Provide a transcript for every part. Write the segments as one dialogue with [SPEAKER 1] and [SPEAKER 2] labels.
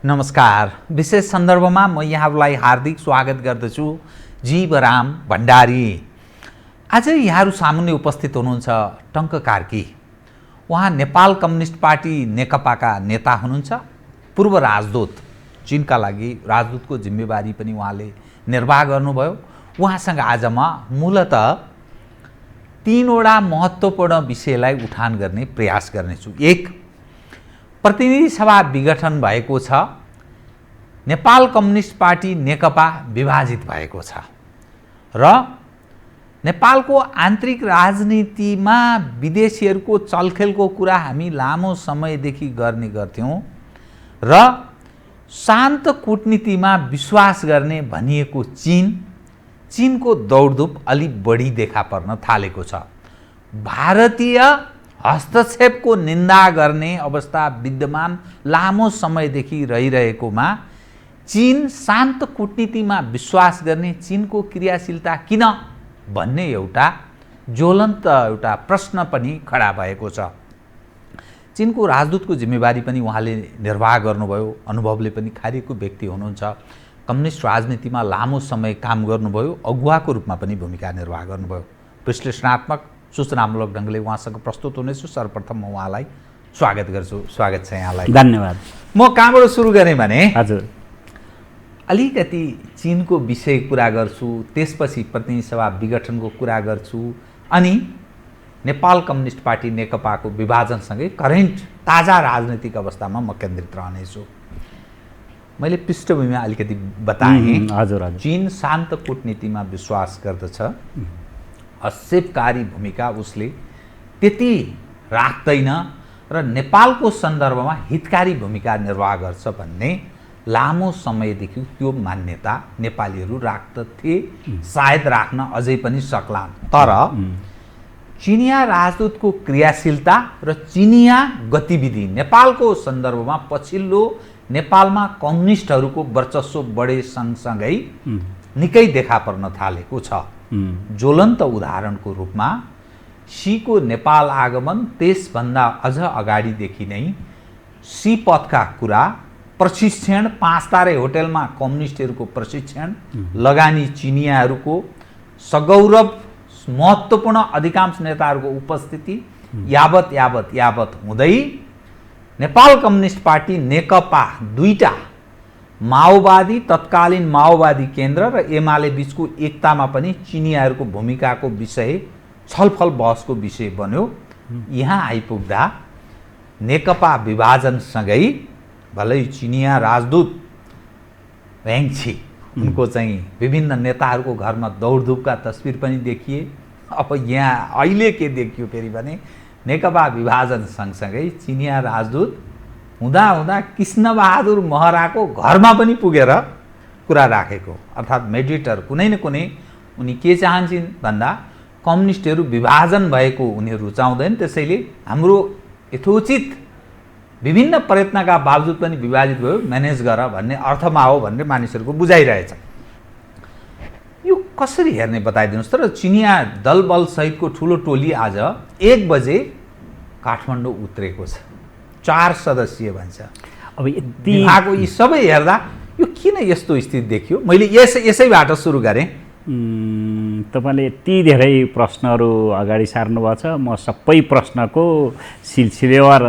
[SPEAKER 1] नमस्कार। विशेष सन्दर्भमा म यहाँहरूलाई हार्दिक स्वागत गर्दछु। जीवराम भण्डारी। आज यहाँहरू सामुन्ने उपस्थित हुनुहुन्छ टङ्क कार्की। उहाँ नेपाल कम्युनिस्ट पार्टी नेकपाका नेता हुनुहुन्छ, पूर्व राजदूत, चीनका लागि राजदूतको जिम्मेवारी पनि उहाँले निर्वाह गर्नुभयो। उहाँसँग आज म मूलतः तीनवटा महत्त्वपूर्ण विषयलाई उठान गर्ने प्रयास गर्नेछु। एक, प्रतिनिधि सभा विघटन भएको छ, नेपाल कम्युनिस्ट पार्टी नेकपा विभाजित भएको छ र नेपालको आन्तरिक राजनीतिमा विदेशीहरूको चलखेलको कुरा हामी लामो समयदेखि गर्ने गर्थ्यौँ र शान्त कूटनीतिमा विश्वास गर्ने भनिएको चीनको दौडधुप अलि बढी देखा पर्न थालेको छ। भारतीय हस्तक्षेपको निन्दा गर्ने अवस्था विद्यमान लामो समयदेखि रहिरहेकोमा चीन शान्त कूटनीतिमा विश्वास गर्ने चीनको क्रियाशीलता किन भन्ने एउटा ज्वलन्त प्रश्न पनि खडा भएको छ। चीनको राजदूतको जिम्मेवारी पनि उहाँले निर्वाह गर्नुभयो। अनुभवले पनि खारिएको व्यक्ति हुनुहुन्छ। कम्युनिस्ट राजनीतिमा लामो समय काम गर्नुभयो। अगुवाको रूपमा पनि भूमिका निर्वाह गर्नुभयो। विश्लेषणात्मक सूचनामूलक ढङ्गले उहाँसँग प्रस्तुत हुनेछु। सर्वप्रथम म उहाँलाई स्वागत गर्छु। स्वागत छ यहाँलाई।
[SPEAKER 2] धन्यवाद।
[SPEAKER 1] म कहाँबाट सुरु गरेँ भने
[SPEAKER 2] हजुर
[SPEAKER 1] अलिकति चीनको विषय कुरा गर्छु, त्यसपछि प्रतिनिधि सभा विघटनको कुरा गर्छु, अनि नेपाल कम्युनिस्ट पार्टी नेकपाको विभाजनसँगै करेन्ट ताजा राजनीतिक अवस्थामा म केन्द्रित रहनेछु। मैले पृष्ठभूमिमा अलिकति बताएँ।
[SPEAKER 2] हजुर।
[SPEAKER 1] चीन शान्त कूटनीतिमा विश्वास गर्दछ। हस्तक्षेपकारी भूमिका उसले त्यति राख्दैन र नेपालको सन्दर्भमा हितकारी भूमिका निर्वाह गर्छ भन्ने लामो समयदेखि त्यो मान्यता नेपालीहरू राख्दथे। सायद राख्न अझै पनि सक्लान्। तर चिनिया राजदूतको क्रियाशीलता र चिनिया गतिविधि नेपालको सन्दर्भमा पछिल्लो नेपालमा कम्युनिस्टहरूको वर्चस्व बढे सँगसँगै निकै देखा पर्न थालेको छ। ज्वलन्त उदाहरणको रूपमा सीको नेपाल आगमन, त्यसभन्दा अझ अगाडिदेखि नै सी पथका कुरा, प्रशिक्षण, 5 तारे होटेलमा कम्युनिस्टहरूको प्रशिक्षण, लगानी चिनियाहरूको, सगौरव महत्त्वपूर्ण अधिकांश नेताहरूको उपस्थिति यावत हुँदै नेपाल कम्युनिस्ट पार्टी नेकपा दुईटा माओवादी, तत्कालीन माओवादी केन्द्र र एमाले बीचको एकतामा पनि चिनियाहरूको भूमिकाको विषय छलफल बहसको विषय बन्यो। यहाँ आइपुग्दा नेकपा विभाजनसँगै भलै चिनिया राजदूत वेङछी उनको चाहिँ विभिन्न नेताहरूको घरमा दौडधुपका तस्बिर पनि देखिए। अब यहाँ अहिले के देखियो फेरि भने नेकपा विभाजन सँगसँगै चिनिया राजदूत हुँदा कृष्णबहादुर महराको घरमा पनि पुगेर कुरा राखेको। अर्थात् मेडिएटर कुनै न कुनै उनी के चाहन्छन् भन्दा कम्युनिस्टहरू विभाजन भएको उनीहरू रुचाउँदैन, त्यसैले हाम्रो यथोचित विभिन्न प्रयत्नका बावजुद पनि विभाजित भयो, म्यानेज गर भन्ने अर्थमा हो भन्ने मानिसहरूको बुझाइरहेछ। यो कसरी हेर्ने बताइदिनुहोस्। तर चिनिया दलबल सहितको ठुलो टोली आज 1 बजे काठमाडौँ उत्रेको छ। 4 सदस्यीय भन्छ।
[SPEAKER 2] अब यति
[SPEAKER 1] विभागको यी सबै हेर्दा यो किन यस्तो स्थिति देखियो? मैले यसैबाट सुरु गरेँ।
[SPEAKER 2] तपाईँले यति धेरै प्रश्नहरू अगाडि सार्नुभएको छ। म सबै प्रश्नको सिलसिलेवार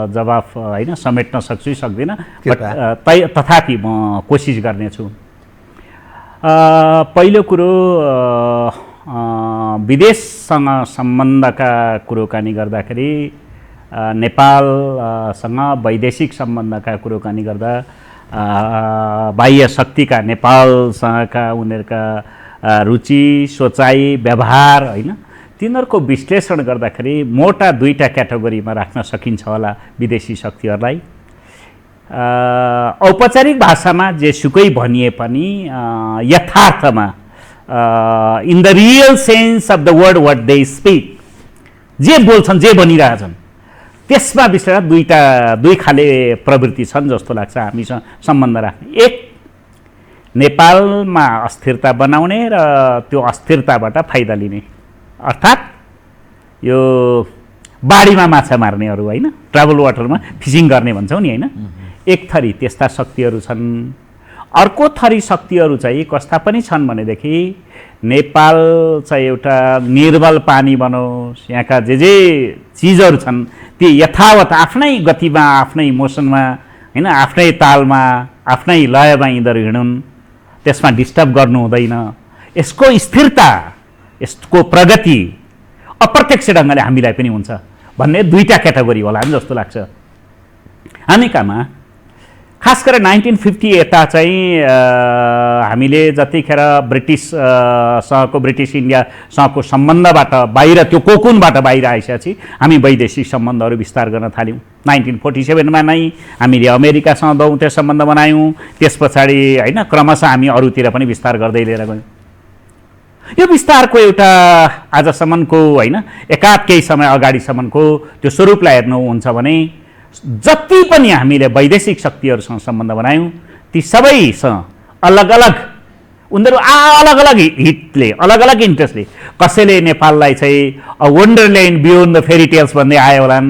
[SPEAKER 2] जवाफ समेट्न सक्छु सक्दिनँ, तथापि म कोसिस गर्नेछु। पहिलो कुरो, विदेशसँग सम्बन्धका कुरोकानी गर्दाखेरि नेपालसँग वैदेशिक सम्बन्धका कुरोकानी गर्दा बाह्य शक्तिका नेपालसँगका उनीहरूका रुचि, सोचाइ, व्यवहार तिनीहरूको विश्लेषण गर्दाखेरि मोटा 2टा क्याटेगोरीमा राख्न सकिन्छ होला विदेशी शक्तिहरूलाई। औपचारिक भाषामा जेसुकै भनिए पनि यथार्थमा in the real sense of the word what they speak, जे बोल्छन्, जे भनिरहेछन्, त्यसमा विशेष 2 खाले प्रवृत्ति छन् जस्तो लाग्छ हामीसँग सम्बन्ध राख्ने। एक, नेपालमा अस्थिरता बनाउने र त्यो अस्थिरताबाट फाइदा लिने, अर्थात् यो बाढीमा माछा मार्नेहरू, ट्राभल वाटरमा फिसिङ गर्ने भन्छौँ नि, एक थरी त्यस्ता शक्तिहरू छन्। अर्को थरी शक्तिहरू चाहिँ कस्ता पनि छन् भनेदेखि नेपाल चाहिँ एउटा निर्मल पानी बनोस्, यहाँका जे चिजहरू छन् ती यथावत आफ्नै गतिमा, आफ्नै मोसनमा, होइन, आफ्नै तालमा, आफ्नै लयमा यिनीहरू हिँडुन्, त्यसमा डिस्टर्ब गर्नु हुँदैन। यसको स्थिरता, यसको प्रगति अप्रत्यक्ष ढङ्गले हामीलाई पनि हुन्छ भन्ने दुईटा क्याटेगोरी होला जस्तो लाग्छ। हामी कहाँमा खास गरेर 1950 यता चाहिँ हामीले जतिखेर ब्रिटिस इन्डियासँगको सम्बन्धबाट बाहिर, त्यो कोकुनबाट बाहिर आइसकेपछि हामी वैदेशिक सम्बन्धहरू विस्तार गर्न थाल्यौँ। 1947 नै हामीले अमेरिकासँग दौत्य सम्बन्ध बनायौँ। त्यस पछाडि होइन क्रमशः हामी अरूतिर पनि विस्तार गर्दै लिएर गयौँ। यो विस्तारको एउटा आजसम्मको होइन एकाध केही समय अगाडिसम्मको त्यो स्वरूपलाई हेर्नुहुन्छ भने जति पनि हामीले वैदेशिक शक्तिहरूसँग सम्बन्ध बनायौँ ती सबैसँग अलग अलग उनीहरू अलग अलग हितले, अलग अलग इन्ट्रेस्टले, कसैले नेपाललाई चाहिँ a wonderland beyond the fairy tales भन्दै आयो होलान्,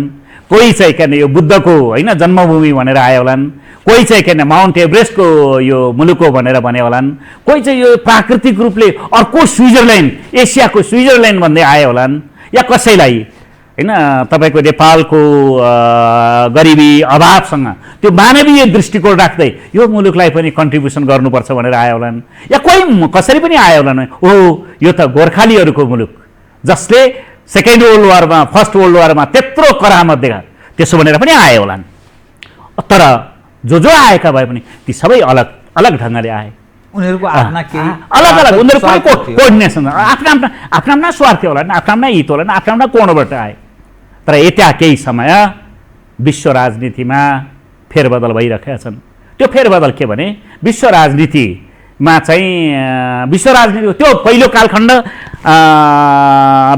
[SPEAKER 2] कोही चाहिँ किन यो बुद्धको होइन जन्मभूमि भनेर आयो होलान्, कोही चाहिँ किन माउन्ट एभरेस्टको यो मुलुक हो भनेर भने होलान्, कोही चाहिँ यो प्राकृतिक रूपले अर्को स्विजरल्यान्ड, एसियाको स्विजरल्यान्ड भन्दै आयो होलान्, या कसैलाई होइन तपाईँको नेपालको गरिबी अभावसँग त्यो मानवीय दृष्टिकोण राख्दै यो मुलुकलाई पनि कन्ट्रिब्युसन गर्नुपर्छ भनेर आयो होलान्, या कोही कसरी पनि आयो होलान्, ओ यो त गोर्खालीहरूको मुलुक जसले सेकेन्ड वर्ल्ड वारमा, फर्स्ट वर्ल्ड वारमा त्यत्रो करामत देखा, त्यसो भनेर पनि आए होलान्। तर जो आएका भए पनि ती सबै अलग अलग ढङ्गले आए।
[SPEAKER 1] उनीहरूको आफ्ना केही
[SPEAKER 2] अलग अलग उनीहरूको कोअर्डिनेसन, आफ्ना स्वार्थ होला, आफ्ना हित होला, आफ्ना कोणबाट आए। तर यता केही समय विश्व राजनीतिमा फेरबदल भइरहेका छन्। त्यो फेरबदल के भने विश्व राजनीतिमा चाहिँ विश्व राजनीतिको त्यो पहिलो कालखण्ड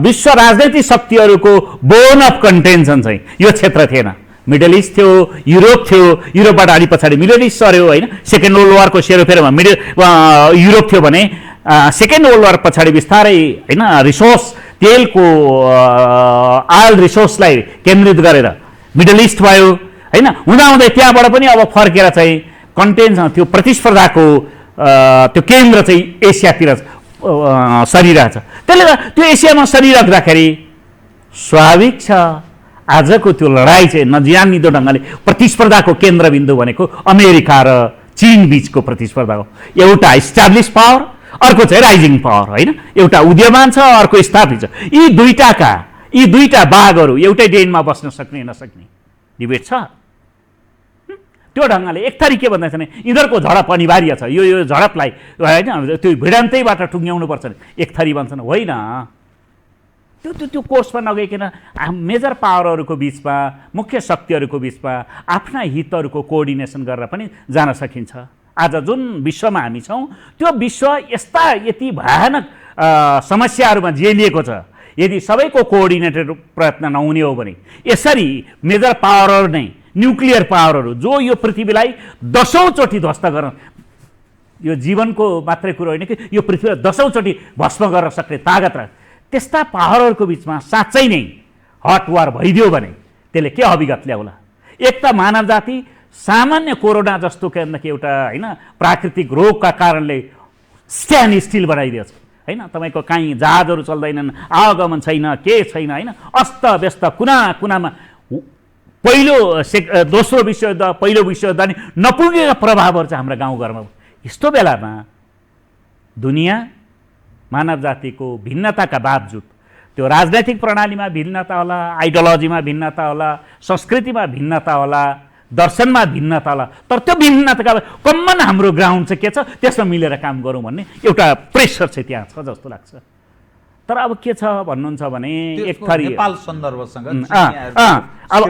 [SPEAKER 2] विश्व राजनीतिक शक्तिहरूको बोन अफ कन्टेन्सन चाहिँ यो क्षेत्र थिएन। मिडल इस्ट थियो, युरोप थियो, युरोपबाट अलि पछाडि मिडल इस्ट सर्यो होइन। सेकेन्ड वर्ल्ड वारको सेरोफेरोमा युरोप थियो भने सेकेन्ड वर्ल्ड वार पछाडि बिस्तारै होइन रिसोर्स, तेलको आयल रिसोर्सलाई केन्द्रित गरेर मिडल इस्ट भयो होइन। हुँदाहुँदै त्यहाँबाट पनि अब फर्केर चाहिँ कन्टेन्सन, त्यो प्रतिस्पर्धाको त्यो केन्द्र चाहिँ एसियातिर सरिरहेछ। त्यसले गर्दा त्यो एसियामा सरिराख्दाखेरि स्वाभाविक छ आजको त्यो लडाइँ चाहिँ नजानिदो ढङ्गले प्रतिस्पर्धाको केन्द्रबिन्दु भनेको अमेरिका र चीन बिचको प्रतिस्पर्धा हो। एउटा इस्टाब्लिस पावर, अर्को चाहिँ राइजिङ पावर होइन। एउटा उदयमान छ, अर्को स्थापित छ। यी दुईटा बाघहरू एउटै डेनमा बस्न सक्ने नसक्ने डिबेट छ। त्यो ढङ्गले एक थरी के भन्दैछ भने यिनीहरूको झडप अनिवार्य छ, यो झडपलाई होइन त्यो भिडान्तैबाट टुङ्ग्याउनुपर्छ। एक थरी भन्छन् होइन, त्यो कोर्समा नगइकन मेजर पावरहरूको बिचमा, मुख्य शक्तिहरूको बिचमा आफ्ना हितहरूको कोअर्डिनेसन गरेर पनि जान सकिन्छ। आज जुन विश्वमा हामी छौँ त्यो विश्व यति भयानक समस्याहरूमा जेलिएको छ। यदि सबैको कोअर्डिनेटेड प्रयत्न नहुने हो भने यसरी मेजर पावरहरू नै, न्युक्लियर पावरहरू जो यो पृथ्वीलाई दशौँचोटि ध्वस्त गर्न, यो जीवनको मात्रै कुरो होइन कि यो पृथ्वीलाई दशौँचोटि भस्म गर्न सक्ने तागत र त्यस्ता पावरहरूको बिचमा साँच्चै नै हट वार भइदियो भने त्यसले के अभिगत ल्याउला। एक त मानव जाति सामान्य कोरोना जस्तो कि एउटा होइन प्राकृतिक रोगका कारणले स्ट्यान्ड स्टिल बनाइदिएछ होइन। तपाईँको कहीँ जहाजहरू चल्दैनन्, आवागमन छैन, के छैन होइन। अस्त व्यस्त कुना कुनामा दोस्रो विश्वयुद्ध, पहिलो विश्वयुद्ध अनि नपुगेका प्रभावहरू चाहिँ हाम्रो गाउँघरमा। यस्तो बेलामा दुनियाँ मानव जातिको भिन्नताका बावजुद, त्यो राजनैतिक प्रणालीमा भिन्नता होला, आइडियोलोजीमा भिन्नता होला, संस्कृतिमा भिन्नता होला, दर्शनमा भिन्नता होला, तर त्यो भिन्नताका कमन हाम्रो ग्राउन्ड चाहिँ के छ, त्यसमा मिलेर काम गरौँ भन्ने एउटा प्रेसर चाहिँ त्यहाँ छ जस्तो लाग्छ। तर अब के छ भन्नुहुन्छ भने एक थरी
[SPEAKER 1] नेपाल सन्दर्भसँग
[SPEAKER 2] अब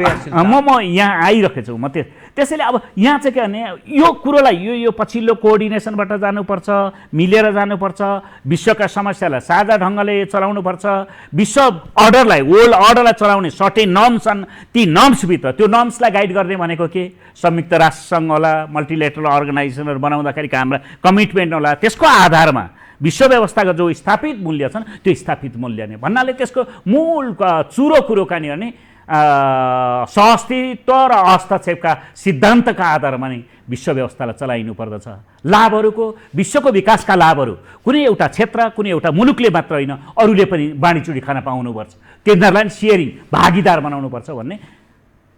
[SPEAKER 2] म यहाँ आइरहेको छु। म त्यसैले अब यहाँ चाहिँ के भने यो कुरोलाई यो पछिल्लो कोअर्डिनेसनबाट जानुपर्छ, मिलेर जानुपर्छ, विश्वका समस्यालाई साझा ढङ्गले चलाउनुपर्छ, विश्व अर्डरलाई, वर्ल्ड अर्डरलाई चलाउने सर्टेन नर्म्स छन्। ती नर्म्सभित्र त्यो नर्म्सलाई गाइड गर्ने भनेको के, संयुक्त राष्ट्रसङ्घ होला, मल्टिलेटरल अर्गनाइजेसनहरू बनाउँदाखेरि हाम्रा कमिटमेन्ट होला, त्यसको आधारमा विश्व व्यवस्थाका जो स्थापित मूल्य छन् त्यो स्थापित मूल्य नै भन्नाले त्यसको मूल चुरो कुरो कहाँनिर भने सहअस्तित्व र हस्तक्षेपका सिद्धान्तका आधारमा नै विश्व व्यवस्थालाई चलाइनु पर्दछ। लाभहरूको, विश्वको विकासका लाभहरू कुनै एउटा क्षेत्र, कुनै एउटा मुलुकले मात्र होइन, अरूले पनि बाँडीचुँडी खान पाउनुपर्छ, तिनीहरूलाई सेयरिङ, भागीदार बनाउनुपर्छ भन्ने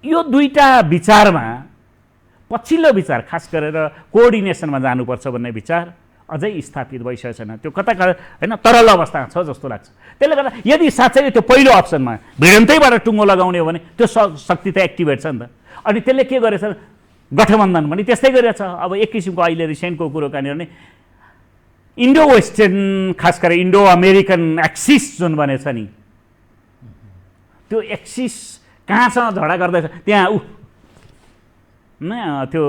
[SPEAKER 2] यो दुईटा विचारमा पछिल्लो विचार, खास गरेर कोअर्डिनेसनमा जानुपर्छ भन्ने विचार अझै स्थापित भइसकेको छैन। त्यो कता होइन, तरल अवस्थामा छ जस्तो लाग्छ। त्यसले गर्दा यदि साँच्चै त्यो पहिलो अप्सनमा भिडन्तैबाट टुङ्गो लगाउने हो भने त्यो शक्ति त एक्टिभेट छ नि त। अनि त्यसले के गरेछ, गठबन्धन पनि त्यस्तै गरेछ। अब एक किसिमको अहिले रिसेन्टको कुरो कहाँनिर भने इन्डो वेस्टर्न, खास गरेर इन्डो अमेरिकन एक्सिस जुन बनेछ नि, त्यो एक्सिस कहाँसँग झगडा गर्दैछ त्यहाँ त्यो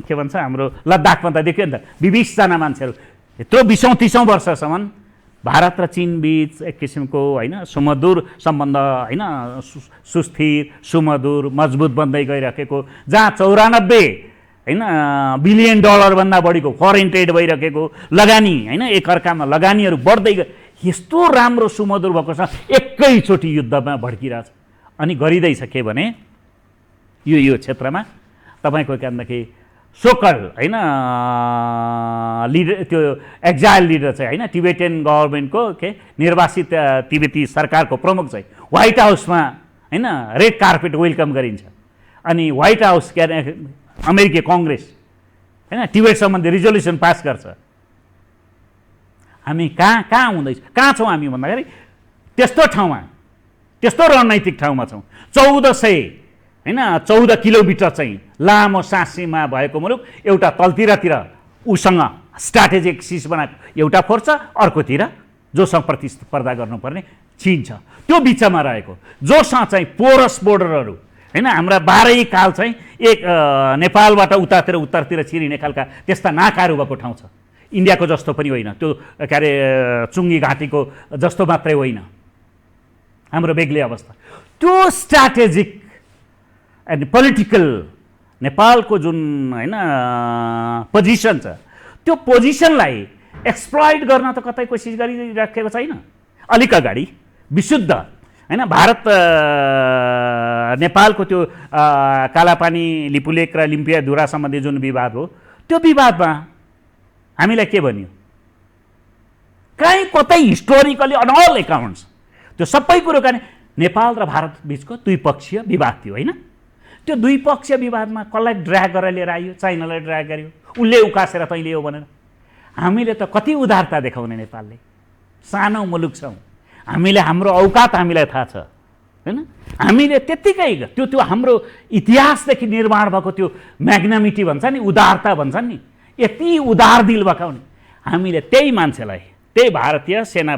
[SPEAKER 2] के भन्छ हाम्रो लद्दाखमा त देख्यो नि त, 20जना मान्छेहरू यत्रो 20-30 वर्षसम्म भारत र चीन बीच एक किसिमको होइन सुमधुर सम्बन्ध होइन, सुस्थिर सुमधुर मजबुत बन्दै गइराखेको, जहाँ 94 होइन बिलियन डलरभन्दा बढीको फरेन ट्रेड भइरहेको, लगानी होइन एकअर्कामा लगानीहरू बढ्दै गए, यस्तो राम्रो सुमधुर भएको छ, एकैचोटि युद्धमा भड्किरहेछ। अनि गरिँदैछ के भने यो क्षेत्रमा तपाईँको के भन्दाखेरि सोकल होइन लिडर, त्यो एक्जाइल लिडर चाहिँ होइन तिब्बतियन गभर्मेन्टको के निर्वासित तिब्बती सरकारको प्रमुख चाहिँ व्हाइट हाउसमा होइन रेड कार्पेट वेलकम गरिन्छ। अनि व्हाइट हाउस के अरे अमेरिकी कङ्ग्रेस होइन तिब्बत सम्बन्धी रिजोल्युसन पास गर्छ। हामी कहाँ हुँदैछ, कहाँ छौँ हामी भन्दाखेरि त्यस्तो ठाउँमा, त्यस्तो रणनैतिक ठाउँमा छौँ। 14 किलोमिटर चाहिँ लामो साँसीमा भएको मुलुक, एउटा तलतिरतिर उसँग स्ट्राटेजिक सिस बनाएको एउटा फोर्स छ, अर्कोतिर जोसँग प्रतिस्पर्धा गर्नुपर्ने चीन छ, त्यो बिचमा रहेको, जोसँग चाहिँ पोरस बोर्डरहरू होइन हाम्रा 12 काल चाहिँ एक नेपालबाट उत्तरतिर छिरिने खालका त्यस्ता नाकाहरू भएको ठाउँ छ। इन्डियाको जस्तो पनि होइन, त्यो के अरे चुङ्गी घाटीको जस्तो मात्रै होइन, हाम्रो बेग्लै अवस्था। त्यो स्ट्राटेजिक एन्ड पोलिटिकल नेपालको जुन होइन पोजिसन छ, त्यो पोजिसनलाई एक्सप्लोइट गर्न त कतै कोसिस गरिराखेको छैन। अलिक अगाडि विशुद्ध होइन भारत नेपालको त्यो कालापानी लिपुलेक र लिम्पियाधुरा सम्बन्धी जुन विवाद हो, त्यो विवादमा हामीलाई के भन्यो, कहीँ कतै हिस्टोरिकली अन अल एकाउन्ट्स त्यो सबै कुरो गर्ने नेपाल र भारत बिचको द्विपक्षीय विवाद थियो होइन। त्यो द्विपक्षीय विवादमा कसलाई ड्र्याग गरेर लिएर आइयो, चाइनालाई ड्र्याग गर्यो, उसले उकासेर तैँले हो भनेर। हामीले त कति उदारता देखाउने नेपालले, सानो मुलुक छौँ, हामीले हाम्रो औकात हामीलाई थाहा छ होइन। हामीले त्यत्तिकै त्यो हाम्रो इतिहासदेखि निर्माण भएको त्यो म्याग्नामिटी भन्छ नि, उदारता भन्छ नि, यति उदार दिल भकाउने हामीले त्यही मान्छेलाई, त्यही भारतीय सेना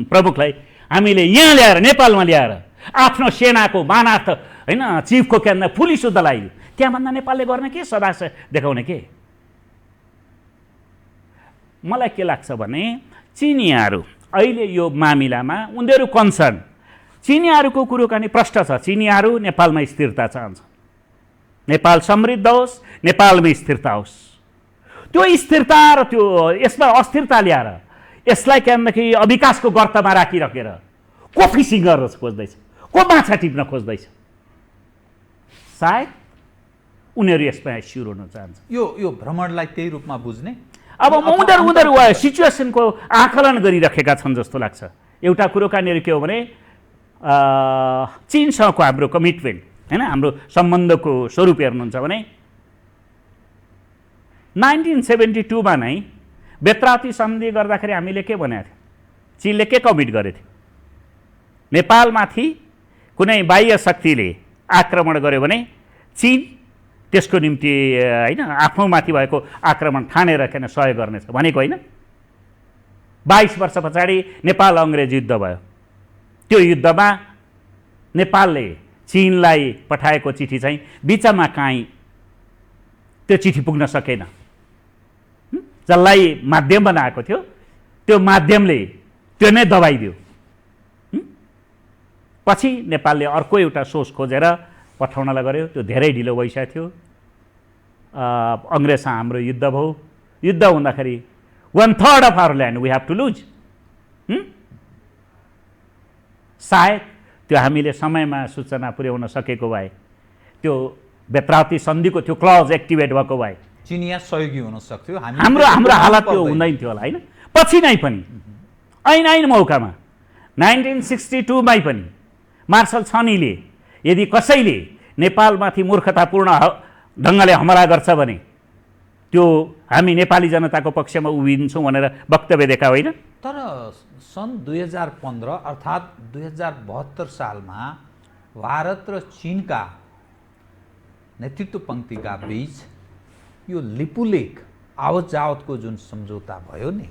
[SPEAKER 2] प्रमुखलाई हामीले यहाँ ल्याएर नेपालमा ल्याएर आफ्नो सेनाको मानार्थ होइन चिफको के भन्दा फुली शुद्ध लगाइयो। त्यहाँभन्दा नेपालले गर्ने के सदा देखाउने के? मलाई के लाग्छ भने चिनियाहरू अहिले यो मामिलामा उनीहरू कन्सर्न, चिनियाहरूको कुरो पनि प्रष्ट छ, चिनियाहरू नेपालमा स्थिरता चाहन्छ, नेपाल समृद्ध होस्, नेपालमा स्थिरता होस्। त्यो स्थिरता र त्यो यसमा अस्थिरता ल्याएर यसलाई के भन्दाखेरि अविकासको गर्तमा राखिराखेर को फिसिङ गर्न खोज्दैछ, को माछा टिप्न खोज्दैछ, सायद उनीहरू यसमा स्योर हुन चाहन्छ।
[SPEAKER 1] यो भ्रमणलाई त्यही रूपमा बुझ्ने,
[SPEAKER 2] अब उनीहरू सिचुएसनको आकलन गरिराखेका छन् जस्तो लाग्छ। एउटा कुरो कहाँनिर के हो भने चीनसँगको हाम्रो कमिटमेन्ट होइन, हाम्रो सम्बन्धको स्वरूप हेर्नुहुन्छ भने 1972 मा नै बेत्राती सन्धि गर्दाखेरि हामीले के भनेको थियो, चीनले के कमिट गरेको थियो, नेपालमाथि कुनै बाह्य शक्तिले आक्रमण गर्यो भने चीन त्यसको निम्ति होइन आफ्नोमाथि भएको आक्रमण ठानेर किन सहयोग गर्नेछ भनेको होइन। 22 वर्ष पछाडि नेपाल अङ्ग्रेज युद्ध भयो, त्यो युद्धमा नेपालले चीनलाई पठाएको चिठी चाहिँ बिचमा काहीँ त्यो चिठी पुग्न सकेन, जसलाई माध्यम बनाएको थियो त्यो माध्यमले त्यो नै दबाइदियो। पछि नेपालले अर्को एउटा सोर्स खोजेर पठाउनलाई गर्यो, त्यो धेरै ढिलो भइसकेको थियो। अङ्ग्रेजसँग हाम्रो युद्ध भयो, युद्ध हुँदाखेरि 1/3 of our land we have to lose. सायद त्यो हामीले समयमा सूचना पुर्याउन सकेको भए, त्यो बेत्रावती सन्धिको त्यो क्लज एक्टिभेट भएको भए
[SPEAKER 1] चिनिया सहयोगी हुन सक्थ्यो।
[SPEAKER 2] हाम्रो हालत त्यो हुँदैन थियो होला, होइन? पछि नै पनि ऐन मौकामा 1962 मै पनि मार्शल छनीले यदि कसैले नेपालमाथि मूर्खतापूर्ण ढङ्गले हमला गर्छ भने त्यो हामी नेपाली जनताको पक्षमा उभिन्छौँ भनेर वक्तव्य दिएका होइन?
[SPEAKER 1] तर सन् 2015 अर्थात् 2072 सालमा भारत र चीनका नेतृत्व पङ्क्तिका बीच यो लिपुलेक आवत जावतको जुन सम्झौता भयो नि,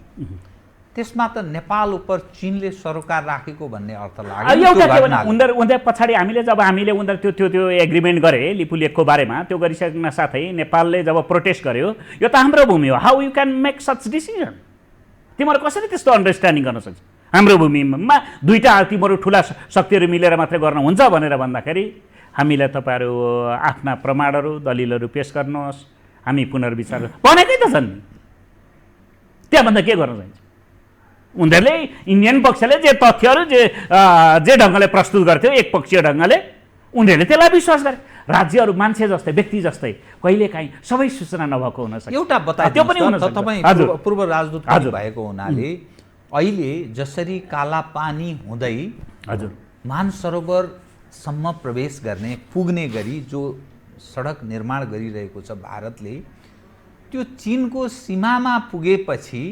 [SPEAKER 1] त्यसमा त नेपाल उप चीनले सरोकार राखेको भन्ने अर्थ लाग्यो।
[SPEAKER 2] एउटा के भने उनीहरू पछाडि हामीले उनीहरू त्यो एग्रिमेन्ट गरे लिपुलेकको बारेमा, त्यो गरिसक्न साथै नेपालले जब प्रोटेस्ट गर्यो, यो त हाम्रो भूमि हो, how you can make such decision? तिमीहरू कसरी त्यस्तो अन्डरस्ट्यान्डिङ गर्न सक्छ? हाम्रो भूमिमा दुईटा तिमीहरू ठुला शक्तिहरू मिलेर मात्रै गर्न हुन्छ भनेर भन्दाखेरि हामीलाई तपाईँहरू आफ्ना प्रमाणहरू दलिलहरू पेश गर्नुहोस्, हामी पुनर्विचार भनेकै त छन्। त्यहाँभन्दा के गर्न चाहिन्छ? उनीहरूले इन्डियन पक्षले जे तथ्यहरू जे ढङ्गले प्रस्तुत गर्थ्यो एकपक्षीय ढङ्गले, उनीहरूले त्यसलाई विश्वास गरे। राज्यहरू मान्छे जस्तै, व्यक्ति जस्तै कहिलेकाहीँ सबै सूचना नभएको हुन सक्छ।
[SPEAKER 1] एउटा
[SPEAKER 2] त्यो पनि हुन सक्छ।
[SPEAKER 1] तपाईँ पूर्व राजदूत भएको हुनाले अहिले जसरी कालापानी हुँदै
[SPEAKER 2] हजुर
[SPEAKER 1] मानसरोवरसम्म प्रवेश गर्ने पुग्ने गरी जो सडक निर्माण गरिरहेको छ भारतले, त्यो चीनको सीमामा पुगेपछि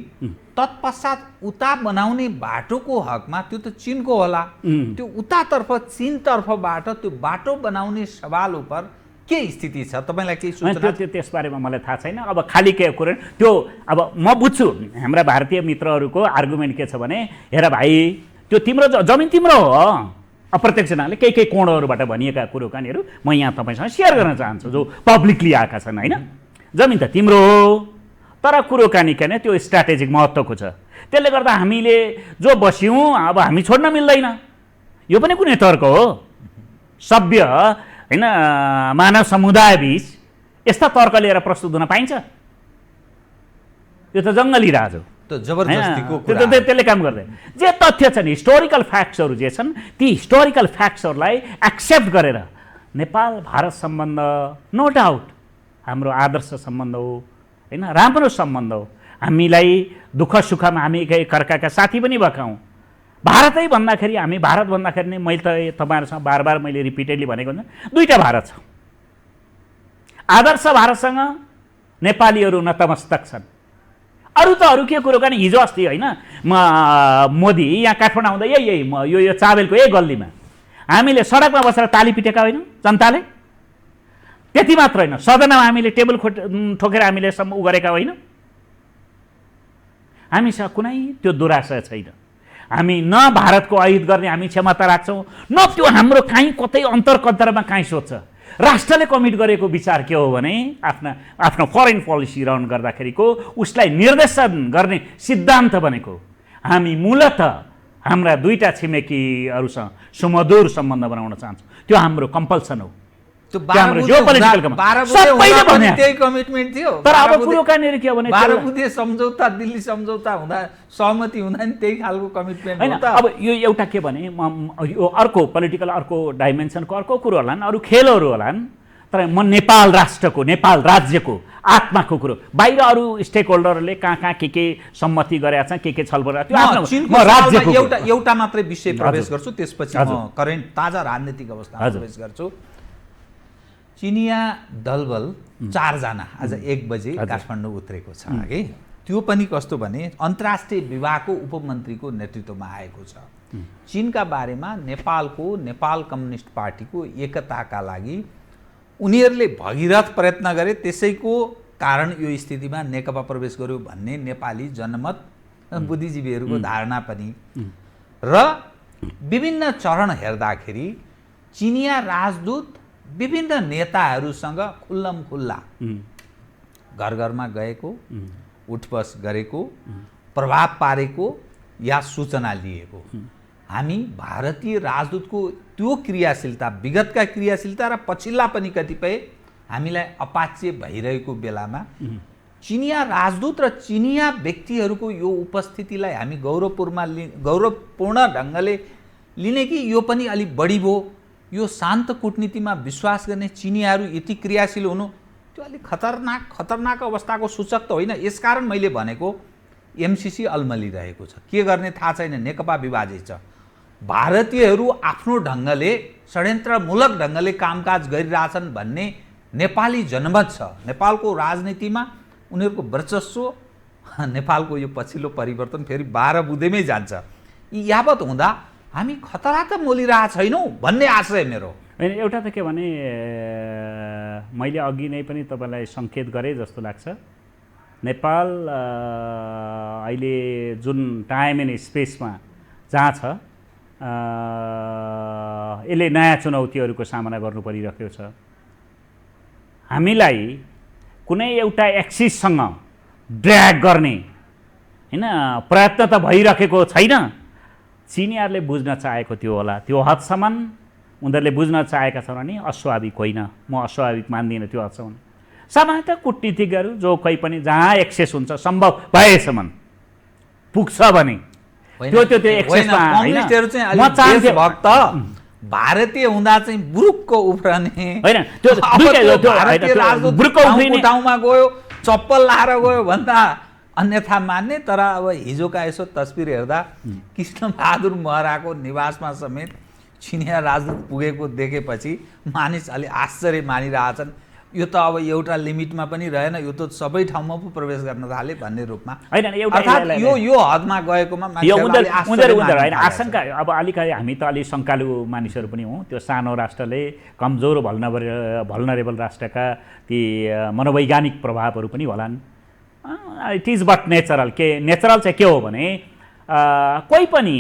[SPEAKER 1] तत्पश्चात उता बनाउने बाटोको हकमा त्यो त चीनको होला, त्यो उतातर्फ चीनतर्फबाट त्यो बाटो बनाउने सवाल उप के स्थिति छ? तपाईँलाई केही सूचना?
[SPEAKER 2] त्यसबारेमा मलाई थाहा छैन। अब खालि के कुरो त्यो, अब म बुझ्छु हाम्रा भारतीय मित्रहरूको आर्गुमेन्ट के छ भने, हेर भाइ त्यो तिम्रो जमिन तिम्रो हो, अप्रत्यक्ष ढङ्गले केही कोणहरूबाट भनिएका कुरोकानीहरू म यहाँ तपाईँसँग सेयर गर्न चाहन्छु जो पब्लिकली आएका छन्, होइन? जमिन त तिम्रो हो, तर कुरोकानी के भने त्यो स्ट्राटेजिक महत्त्वको छ। त्यसले गर्दा हामीले जो बस्यौँ अब हामी छोड्न मिल्दैन, यो पनि कुनै तर्क हो? सभ्य होइन मानव समुदाय बिच यस्ता तर्क लिएर प्रस्तुत हुन पाइन्छ? यो त जङ्गली राज हो, त्यसले काम गर्दैन। जे तथ्य छन्, हिस्टोरिकल फ्याक्ट्सहरू जे छन्, ती हिस्टोरिकल फ्याक्ट्सहरूलाई एक्सेप्ट गरेर नेपाल भारत सम्बन्ध नो डाउट हाम्रो आदर्श सम्बन्ध हो, होइन? राम्रो सम्बन्ध हो। हामीलाई दुःख सुखमा हामी एकअर्काका साथी पनि भएका हौँ। भारतै भन्दाखेरि हामी भारत भन्दाखेरि नै मैले त तपाईँहरूसँग बार मैले रिपिटेडली भनेको हुन्छ, दुईटा भारत छ। आदर्श भारतसँग नेपालीहरू नतमस्तक छन्। अरू के कुरो गर्ने? हिजो अस्ति होइन मोदी यहाँ काठमाडौँ आउँदा यही यो चाबेलको यही गल्लीमा हामीले सडकमा बसेर ताली पिटेका होइन जनताले? त्यति मात्र होइन, सदनमा हामीले टेबल ठोकेर हामीले उ गरेका होइन? हामीसँग कुनै त्यो दुराशा छैन। हामी न भारतको अहित गर्ने हामी क्षमता राख्छौँ, न त्यो हाम्रो काहीँ कतै अन्तर्कन्तरमा काहीँ सोध्छ। राष्ट्रले कमिट गरेको विचार के हो भने आफ्नो फरेन पोलिसी रन गर्दाखेरिको उसलाई निर्देशन गर्ने सिद्धान्त भनेको हामी मूलत हाम्रा दुईटा छिमेकीहरूसँग सुमधुर सम्बन्ध बनाउन चाहन्छौँ। त्यो हाम्रो कम्पल्सन हो।
[SPEAKER 1] कमिटमेन्ट थियो।
[SPEAKER 2] तर अब कुरो कहाँनिर के हो भने
[SPEAKER 1] 12 बुँदे सम्झौता, दिल्ली सम्झौता हुँदा सहमति हुँदा नि त्यही खालको कमिटमेन्ट हो त।
[SPEAKER 2] अब यो एउटा के भने यो अर्को पोलिटिकल अर्को डाइमेन्सनको अर्को कुरो होला, अरू खेलहरू होलान्। तर म नेपाल राष्ट्रको, नेपाल राज्यको आत्माको कुरो, बाहिर अरू स्टेक होल्डरहरूले कहाँ के सम्मति गरेका छन्, के छलफल
[SPEAKER 1] एउटा मात्रै विषय प्रवेश गर्छु, त्यसपछि म करेन्ट ताजा राजनीतिक अवस्थामा प्रवेश गर्छु। चिनिया दलबल 4 जना आज 1 बजे काठमाडौँ उत्रेको छ कि त्यो पनि कस्तो भने अन्तर्राष्ट्रिय विभागको उपमन्त्रीको नेतृत्वमा आएको छ। चीनका बारेमा नेपाल कम्युनिस्ट पार्टीको एकताका लागि उनीहरूले भगीरथ प्रयत्न गरे, त्यसैको कारण यो स्थितिमा नेकपा प्रवेश गर्यो भन्ने नेपाली जनमत बुद्धिजीवीहरूको धारणा पनि। र विभिन्न चरण हेर्दाखेरि चिनिया राजदूत विभिन्न नेताहरूसँग खुल्लम खुल्ला घर घरमा गएको, उठबस गरेको, प्रभाव पारेको या सूचना लिएको। हामी भारतीय राजदूतको त्यो क्रियाशीलता, विगतका क्रियाशीलता र पछिल्ला पनि कतिपय हामीलाई अपाच्य भइरहेको बेलामा चिनिया राजदूत र चिनिया व्यक्तिहरूको यो उपस्थितिलाई हामी गौरवपूर्ण ढङ्गले लिने कि यो पनि अलिक बढी भयो, यो शान्त कूटनीतिमा विश्वास गर्ने चिनियाहरू यति क्रियाशील हुनु त्यो अलिक खतरनाक अवस्थाको सूचक त होइन। यसकारण मैले भनेको एमसीसी अल्मलिरहेको छ, के गर्ने थाहा छैन, नेकपा विभाजित छ। भारतीयहरू आफ्नो ढङ्गले षड्यन्त्रमूलक ढङ्गले कामकाज गरिरहेछन् भन्ने नेपाली जनमत छ। नेपालको राजनीतिमा उनीहरूको वर्चस्व, नेपालको यो पछिल्लो परिवर्तन फेरि 12 बुँदेमै जान्छ। यावत हुँदा हामी खतरा त मोलिरहेको छैनौँ भन्ने आशय मेरो।
[SPEAKER 2] होइन, एउटा त के भने मैले अघि नै पनि तपाईँलाई सङ्केत गरेँ जस्तो लाग्छ, नेपाल अहिले जुन टाइम एन्ड स्पेसमा जहाँ छ यसले नयाँ चुनौतीहरूको सामना गर्नु परिरहेको छ। हामीलाई कुनै एउटा एक्सिससँग ड्र्याग गर्ने होइन प्रयत्न त भइरहेको छैन। चिनियाहरूले बुझ्न चाहेको त्यो होला, त्यो हदसम्म उनीहरूले बुझ्न चाहेका छन् भने अस्वाभाविक होइन, म अस्वाभाविक मान्दिनँ त्यो हदसम्म। सामान्यतः कूटनीतिज्ञहरू जो कोही पनि जहाँ एक्सेस हुन्छ सम्भव भएसम्म पुग्छ भने त्यो एक्सेसमा
[SPEAKER 1] कम्युनिस्टहरू चाहिँ अलि देशभक्त भारतीय हुँदा चाहिँ बुरुकको उफ्रने
[SPEAKER 2] होइन, त्यो
[SPEAKER 1] भारतीय राजदूत ठाउँमा गयो चप्पल लाएर गयो भन्दा अन्यथा मान्ने। तर अब हिजोका यसो तस्बिर हेर्दा कृष्णबहादुर महराको निवासमा समेत चिनिया राजदूत पुगेको देखेपछि मानिस अलि आश्चर्य मानिरहेछन्। यो त अब एउटा लिमिटमा पनि रहेन, यो त सबै ठाउँमा पो प्रवेश गर्न थाले भन्ने रूपमा
[SPEAKER 2] होइन।
[SPEAKER 1] अर्थात् यो हदमा गएकोमा
[SPEAKER 2] आशंका अब अलिक हामी त अलि शङ्कालु मानिसहरू पनि हौँ। त्यो सानो राष्ट्रले कमजोर भल्नरेबल राष्ट्रका ती मनोवैज्ञानिक प्रभावहरू पनि होलान्। It is but natural. Natural चाहिँ के हो भने कोही पनि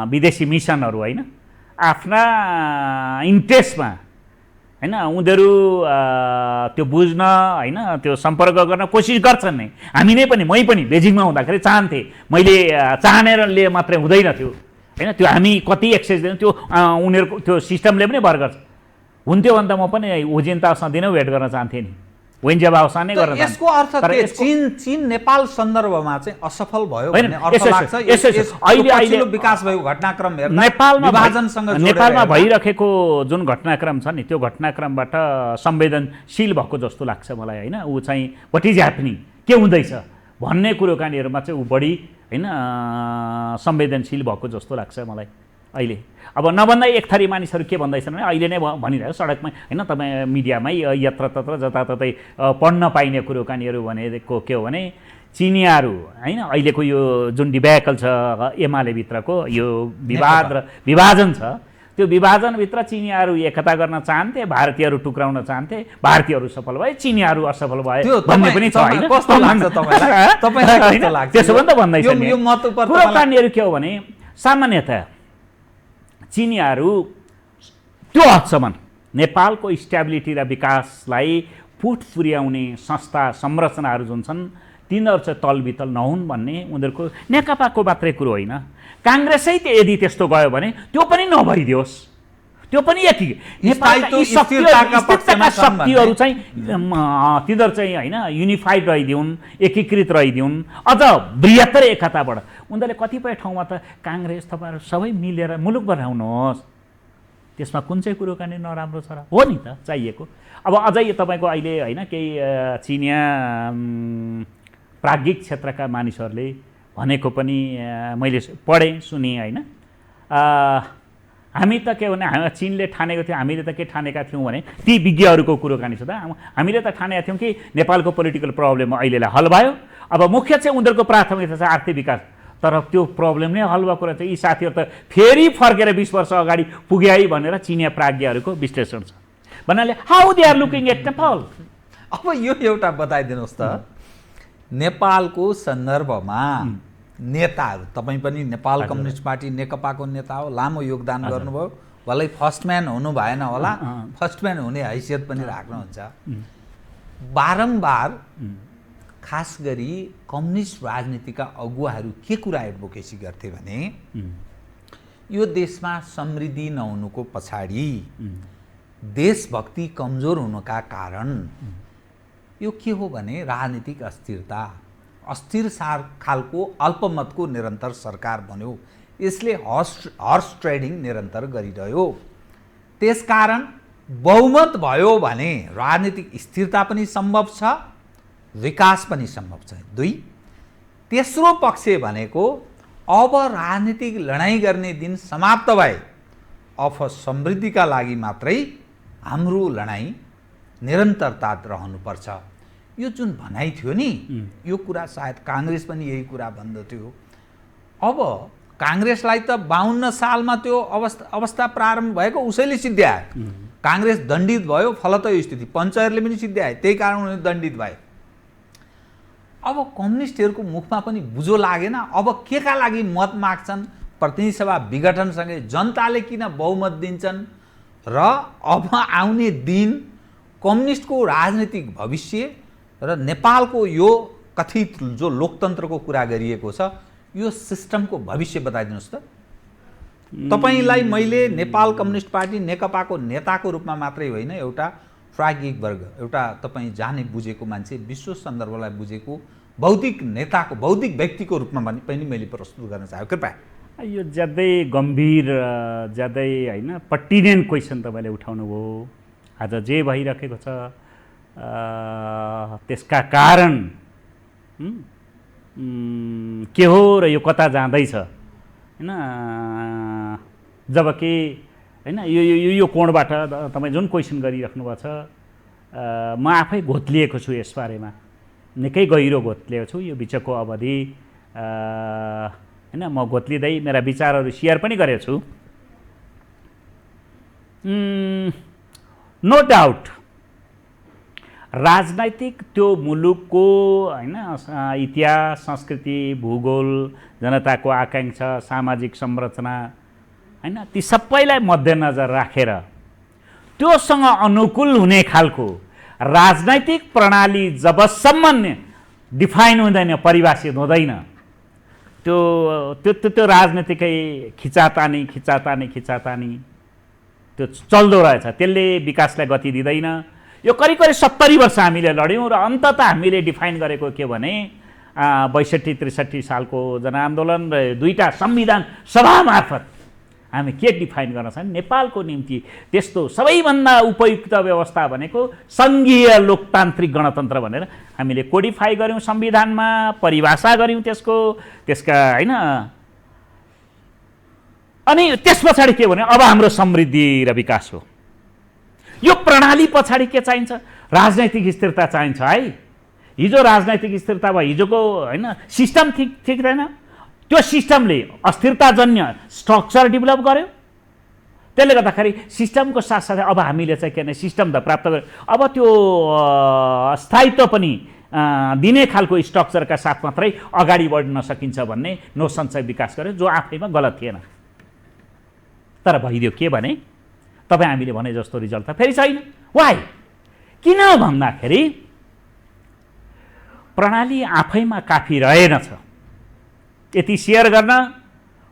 [SPEAKER 2] विदेशी मिसनहरू होइन आफ्ना इन्ट्रेस्टमा होइन उनीहरू त्यो बुझ्न होइन त्यो सम्पर्क गर्न कोसिस गर्छन् नै। हामी नै पनि, मै पनि बेजिङमा हुँदाखेरि चाहन्थेँ, मैले चाहनेरले मात्रै हुँदैन थियो होइन, त्यो हामी कति एक्सेस दिनु त्यो उनीहरूको त्यो सिस्टमले पनि भर गर्छ। हुन्थ्यो भने त म पनि हुजिन्ता सधैँ वेट गर्न चाहन्थेँ नि, वेन्जाबाउसा नै गर्न।
[SPEAKER 1] यसको अर्थ के चीन नेपाल सन्दर्भमा चाहिँ असफल भयो भन्ने अर्थ लाग्छ। अहिले विकास भएको घटनाक्रम हेर्दा
[SPEAKER 2] नेपालमा भइरहेको जुन घटनाक्रम छ नि त्यो घटनाक्रमबाट संवेदनशील भएको जस्तो लाग्छ मलाई होइन। ऊ चाहिँ व्हाट इज ह्यापनिङ, के हुँदैछ भन्ने कुरोकानीहरूमा चाहिँ ऊ बढी होइन संवेदनशील भएको जस्तो लाग्छ मलाई अहिले। अब नभन्दा एक थरी मानिसहरू के भन्दैछन् भने अहिले नै भनिरहेको सडकमै होइन तपाईँ मिडियामै यत्र तत्र जताततै पढ्न पाइने कुरोकानीहरू भनेको के हो भने चिनियाहरू होइन अहिलेको यो जुन डिब्याकल छ एमाले भित्रको यो विवाद र विभाजन छ, त्यो विभाजनभित्र चिनियाहरू एकता गर्न चाहन्थे, भारतीयहरू टुक्राउन चाहन्थे, भारतीयहरू सफल भए, चिनियाहरू असफल भए भन्ने पनि छ होइन। त्यसो भने त भन्दैछन्। कुरोकानीहरू के हो भने सामान्यतः चिनियाहरू त्यो हदसम्म नेपालको स्ट्याबिलिटी र विकासलाई पुट पुर्याउने संस्था संरचनाहरू जुन छन् तिनीहरू चाहिँ तलबितल नहुन् भन्ने उनीहरूको नेकपाको मात्रै कुरो होइन। काङ्ग्रेसै यदि त्यस्तो गयो भने त्यो पनि नभइदियोस्, त्यो पनि यति नेपालका शक्तिहरू चाहिँ तिनीहरू चाहिँ होइन युनिफाइड रहिदिउन्, एकीकृत रहिदिउन्, अझ बृहत्तर एकताबाट। उनीहरूले कतिपय ठाउँमा त काङ्ग्रेस तपाईँहरू सबै मिलेर मुलुक बनाउनुहोस्, त्यसमा कुन चाहिँ कुरो कानी नराम्रो छ र हो नि त चाहिएको। अब अझै तपाईँको अहिले होइन केही चिनिया प्राज्ञिक क्षेत्रका मानिसहरूले भनेको पनि मैले पढेँ सुनेँ होइन। हामी त के भने चिनले ठानेको थियो, हामीले त के ठानेका थियौँ भने ती विज्ञहरूको कुरो कानी छ त हामीले त ठानेका थियौँ कि नेपालको पोलिटिकल प्रब्लम अहिलेलाई हल भयो। अब मुख्य चाहिँ उनीहरूको प्राथमिकता चाहिँ आर्थिक विकास, तर त्यो प्रब्लम नै हल भएको रहेछ। यी साथीहरू त फेरि फर्केर 20 वर्ष अगाडि पुगे है भनेर चिनिया प्राज्ञहरूको विश्लेषण छ भन्नाले how they are looking at Nepal.
[SPEAKER 1] अब यो एउटा बताइदिनुहोस् त, नेपालको सन्दर्भमा नेताहरू, तपाईँ पनि नेपाल कम्युनिस्ट पार्टी नेकपाको नेता हो, लामो योगदान गर्नुभयो, भलै फर्स्टम्यान हुनु भएन होला, फर्स्टम्यान हुने हैसियत पनि राख्नुहुन्छ। बारम्बार खास गरी कम्युनिस्ट राजनीतिका अगुवाहरू के कुरा एडभोकेसी गर्थे भने यो देशमा समृद्धि नहुनुको पछाडि देशभक्ति कमजोर हुनुका कारण यो के हो भने राजनीतिक अस्थिरता, अस्थिर खालको अल्पमतको निरन्तर सरकार बन्यो। यसले हर्स ट्रेडिङ निरन्तर गरिरह्यो। त्यसकारण बहुमत भयो भने राजनीतिक स्थिरता पनि सम्भव छ, विकास पनि सम्भव छ। 2, तेस्रो पक्ष भनेको अब राजनीतिक लडाइँ गर्ने दिन समाप्त भए, अब समृद्धिका लागि मात्रै हाम्रो लडाइँ निरन्तरता रहनुपर्छ। यो जुन भनाइ थियो नि, यो कुरा सायद काङ्ग्रेस पनि यही कुरा भन्दथ्यो। अब काङ्ग्रेसलाई त 52 सालमा त्यो अवस्था प्रारम्भ भएको उसैले सिद्ध्यायो। काङ्ग्रेस दण्डित भयो, फलत यो स्थिति पञ्चहरूले पनि सिद्ध्याए, त्यही कारण उनीहरू दण्डित भए। अब कम्युनिस्टहरूको मुखमा पनि बुझो लागेन। अब के का लागि मत माग्छन्, प्रतिनिधि सभा विघटनसँगै जनताले किन बहुमत दिन्छन् र अब आउने दिन कम्युनिस्टको राजनीतिक भविष्य र नेपालको यो कथित जो लोकतन्त्रको कुरा गरिएको छ, यो सिस्टमको भविष्य बताइदिनुहोस् त। तपाईलाई मैले नेपाल कम्युनिस्ट पार्टी नेकपाको नेताको रूपमा मात्रै होइन, एउटा प्राज्ञिक वर्ग, एउटा तपाईँ जाने बुझेको मान्छे, विश्व सन्दर्भलाई बुझेको बौद्धिक नेताको, बौद्धिक व्यक्तिको रूपमा पनि मैले प्रस्तुत गर्न चाहेँ। कृपया।
[SPEAKER 2] यो ज्यादै गम्भीर, ज्यादै होइन पर्टिनेन्ट क्वेसन तपाईँले उठाउनु भयो। आज जे भइरहेको छ त्यसका कारण के हो र यो कता जाँदैछ, होइन? जबकि होइन यो कोणबाट तपाईँ जुन क्वेसन गरिराख्नु भएको छ, म आफै घोत्लिएको छु यस बारेमा, निकै गहिरो घोत्लिएको छु। यो बिचको अवधि होइन म घोत्लिँदै मेरा विचारहरू सेयर पनि गरेको छु। नो डाउट राजनैतिक त्यो मुलुकको होइन इतिहास, संस्कृति, भूगोल, जनताको आकाङ्क्षा, सामाजिक संरचना होइन ती सबैलाई मध्यनजर राखेर त्योसँग अनुकूल हुने खालको राजनैतिक प्रणाली जबसम्म डिफाइन हुँदैन, परिभाषित हुँदैन, त्यो राजनीतिकै खिचातानी त्यो चल्दो रहेछ। त्यसले विकासलाई गति दिँदैन। यो करिब 70 वर्ष हामीले लड्यौँ र अन्ततः हामीले डिफाइन गरेको के भने 62-63 सालको जनआन्दोलन र 2टा संविधान सभा मार्फत हामी के डिफाइन गर्न सक्छौँ? नेपालको निम्ति त्यस्तो सबैभन्दा उपयुक्त व्यवस्था भनेको सङ्घीय लोकतान्त्रिक गणतन्त्र भनेर हामीले कोडिफाई गऱ्यौँ, संविधानमा परिभाषा गऱ्यौँ त्यसका होइन। अनि त्यस पछाडि के भने अब हाम्रो समृद्धि र विकास हो। यो प्रणाली पछाडि के चाहिन्छ? राजनैतिक स्थिरता चाहिन्छ है। हिजो राजनैतिक स्थिरता भयो, हिजोको होइन सिस्टम ठिक थिएन, त्यो सिस्टमले अस्थिरताजन्य स्ट्रक्चर डेभलप गर्यो। त्यसले गर्दाखेरि सिस्टमको साथसाथै अब हामीले चाहिँ के भने सिस्टम त प्राप्त गर्यो, अब त्यो स्थायित्व पनि दिने खालको स्ट्रक्चरका साथ मात्रै अगाडि बढ्न सकिन्छ भन्ने नोसन चाहिँ विकास गर्यो, जो आफैमा गलत थिएन। तर भइदियो के भने तपाईँ हामीले भने जस्तो रिजल्ट त फेरि छैन। वाइ? किन भन्दाखेरि प्रणाली आफैमा काफी रहेनछ। यति सेयर गर्न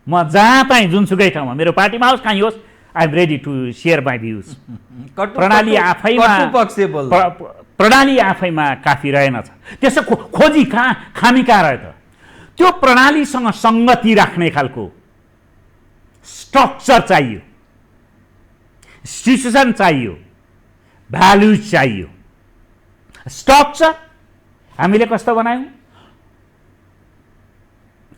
[SPEAKER 2] म जहाँ पाएँ, जुनसुकै ठाउँमा, मेरो पार्टीमा होस् कहीँ होस्, I am ready to share my views. प्रणाली आफैमा काफी रहेनछ। त्यसो खोजी खामी कहाँ रह्यो त? त्यो प्रणालीसँग सङ्गति राख्ने खालको स्ट्रक्चर चाहियो, इन्स्टिट्युसन चाहियो, भ्यालुज चाहियो। स्ट्रक्चर हामीले कस्तो बनायौँ?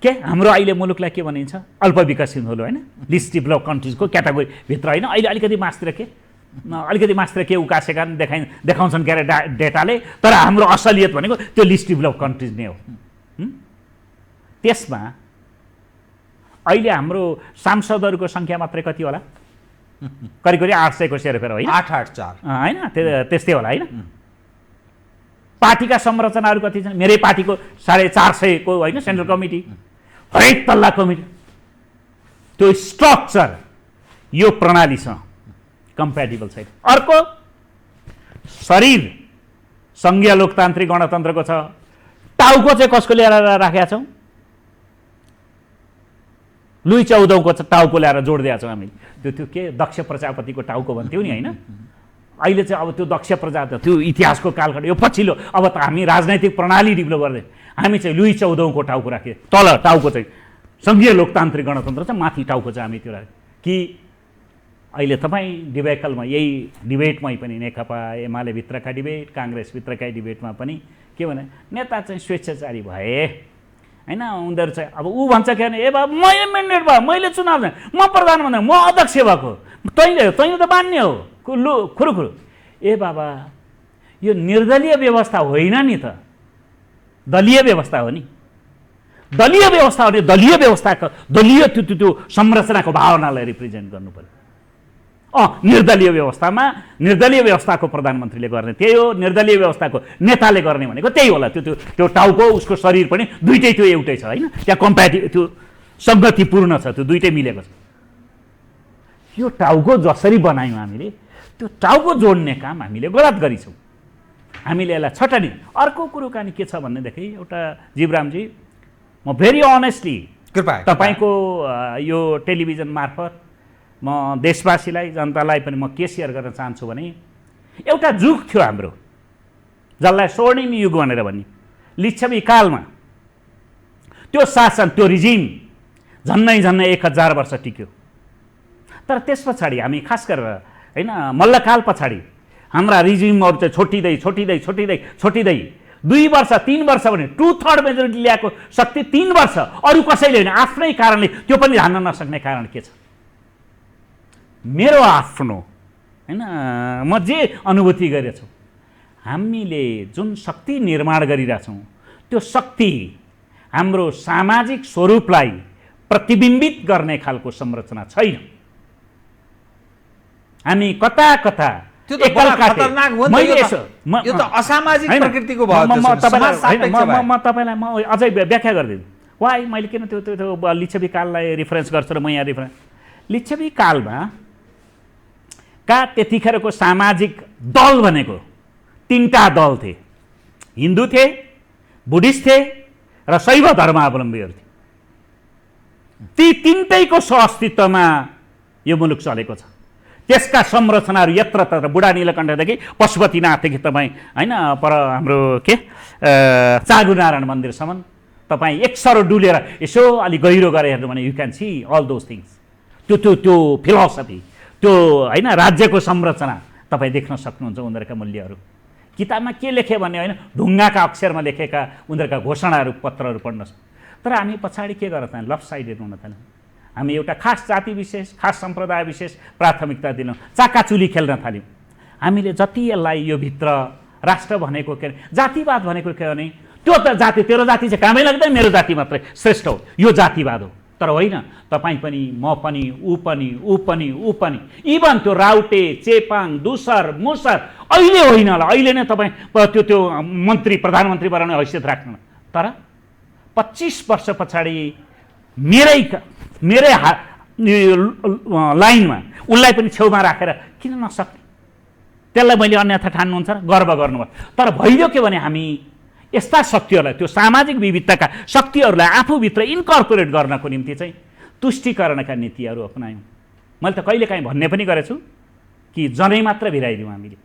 [SPEAKER 2] के हाम्रो अहिले मुलुकलाई के भनिन्छ? अल्पविकसित मुलुक होइन, लिस्ट डेभलप कन्ट्रिजको क्याटेगोरी भित्र होइन। अहिले अलिकति मास्तिर के उकासेका देखाउँछन् के अरे डेटाले, तर हाम्रो असलियत भनेको त्यो लिस्ट डेभलप कन्ट्रिज नै हो। त्यसमा अहिले हाम्रो सांसदहरूको सङ्ख्या मात्रै कति होला? करिब 800 को सेरोफेर होइन,
[SPEAKER 1] 884
[SPEAKER 2] होइन, त्यस्तै होला होइन। पार्टीका संरचनाहरू कति छन्? मेरै पार्टीको 450 को होइन सेन्ट्रल कमिटी, हरेक तल्ला कमिटी। त्यो स्ट्रक्चर यो प्रणालीसँग कम्प्याटिबल छैन। अर्को शरीर सङ्घीय लोकतान्त्रिक गणतन्त्रको छ, टाउको चाहिँ कसको ल्याएर राखेका छौँ? लुई 14 को टाउको ल्याएर जोडिदिएका छौँ हामी। त्यो के दक्ष प्रजापतिको टाउको भन्थ्यौँ नि होइन। अहिले चाहिँ अब त्यो दक्ष प्रजापति त्यो इतिहासको कालखण्ड, यो पछिल्लो अब त हामी राजनैतिक प्रणाली डेभलप गर्दै हामी चाहिँ लुई 14औं टाउको राखे, तल टाउको चाहिँ सङ्घीय लोकतान्त्रिक गणतन्त्र छ, माथि टाउको चाहिँ हामी त्यो राख्यो कि अहिले तपाईँ डिबेकलमा यही डिबेटमै पनि नेकपा एमाले भित्रका डिबेट, काङ्ग्रेस भित्रका डिबेटमा पनि के भने नेता चाहिँ स्वेच्छाचारी भए होइन, उनीहरू चाहिँ अब ऊ भन्छ के भने ए बाबा मैले म्यान्डेट भयो, मैले चुनाव जाने, म प्रधानमन्त्री, म अध्यक्ष भएको, तैँले त मान्ने हो लु खुरुखुरु। ए बाबा यो निर्दलीय व्यवस्था होइन नि त, दलीय व्यवस्था हो नि। दलीय व्यवस्था हो भने दलीय व्यवस्थाको दलीय त्यो संरचनाको भावनालाई रिप्रेजेन्ट गर्नु पर्यो। निर्दलीय व्यवस्थामा निर्दलीय व्यवस्थाको प्रधानमन्त्रीले गर्ने त्यही हो, निर्दलीय व्यवस्थाको नेताले गर्ने भनेको त्यही होला। त्यो टाउको उसको शरीर पनि दुइटै त्यो एउटै छ होइन, त्यहाँ त्यो सङ्गतिपूर्ण छ, त्यो दुइटै मिलेको छ। यो टाउको जसरी बनायौँ हामीले, त्यो टाउको जोड्ने काम हामीले गलत गरिछौँ, हामीले यसलाई छटानी। अर्को कुरो कहानी के छ भनेदेखि एउटा जीवरामजी, म भेरी अनेस्टली तपाईँको यो टेलिभिजन मार्फत म देशवासीलाई जनतालाई पनि म के सेयर गर्न चाहन्छु भने एउटा जुग थियो हाम्रो जसलाई स्वर्णिम युग भनेर भन्ने, लिच्छवी कालमा त्यो शासन त्यो रिजिम झन्नै 1000 वर्ष टिक्यो। तर त्यस पछाडि हामी खास गरेर होइन मल्लकाल पछाडि हाम्रा रिजिमहरू चाहिँ छोटिँदै 2 वर्ष 3 वर्ष भने 2/3 मेजोरिटी ल्याएको शक्ति 3 वर्ष, अरू कसैले होइन, आफ्नै कारणले त्यो पनि हान्न नसक्ने कारण के छ? मेरो आफ्नो होइन म जे अनुभूति गरेछु, हामीले जुन शक्ति निर्माण गरिरहेछौँ त्यो शक्ति हाम्रो सामाजिक स्वरूपलाई प्रतिबिम्बित गर्ने खालको संरचना छैन। हामी कता
[SPEAKER 1] त्यो त बडा खतरनाक हो नि यो त असामाजिक प्रकृतिको भयो।
[SPEAKER 2] म तपाईलाई म अझै व्याख्या गरिदिन्छु वाइ मैले किन त्यो लिच्छवी काललाई रिफरेन्स गर्छु र म यहाँ रिफरेन्स लिच्छवी कालमा का त्यतिखेरको सामाजिक दल भनेको 3टा दल थिए, हिन्दू थिए, बुद्धिस्ट थिए र शैव धर्मावलम्बीहरू थिए। ती 3टैको सहअस्तित्वमा यो मुलुक चलेको छ। त्यसका संरचनाहरू यत्रतत्र बुढा नीलकण्ठदेखि पशुपतिनाथदेखि तपाईँ होइन पर हाम्रो के चागुनारायण मन्दिरसम्म तपाईँ एक सरो डुलेर यसो अलि गहिरो गरेर हेर्नु भने you can see all those things. त्यो फिलोसफी, त्यो होइन राज्यको संरचना तपाईँ देख्न सक्नुहुन्छ। उनीहरूका मूल्यहरू किताबमा के लेखे भने होइन ढुङ्गाका अक्षरमा लेखेका उनीहरूका घोषणाहरू पत्रहरू पढ्न सक्छ। तर हामी पछाडि के गर्न थाल्यौँ, लेफ्ट साइडेड हुन थाल्यौँ। हामी एउटा खास जाति विशेष, खास सम्प्रदाय विशेष प्राथमिकता दिनौँ, चाकाचुली खेल्न थाल्यौँ। हामीले जति यसलाई यो भित्र राष्ट्र भनेको के जातिवाद भनेको के भने त्यो त जाति, तेरो जाति चाहिँ कामै लाग्दैन, मेरो जाति मात्रै श्रेष्ठ हो, यो जातिवाद हो। तर होइन, तपाईँ पनि म पनि ऊ पनि इभन त्यो राउटे चेपाङ दुसर मुसर अहिले होइन होला, अहिले नै तपाईँ त्यो मन्त्री प्रधानमन्त्री बनाउने हैसियत राख्नु। तर 25 वर्ष पछाडि मेरै लाइनमा उसलाई पनि छेउमा राखेर किन नसक्ने, त्यसलाई मैले अन्यथा ठान्नुहुन्छ र गर्व गर्नुभयो। तर भइदियो के भने हामी यस्ता शक्तिहरूलाई, त्यो सामाजिक विविधताका शक्तिहरूलाई आफूभित्र इन्कर्पोरेट गर्नको निम्ति चाहिँ तुष्टिकरणका नीतिहरू अपनायौँ। मैले त कहिलेकाहीँ भन्ने पनि गरेछु कि जनै मात्र भिराइदिउँ, हामीले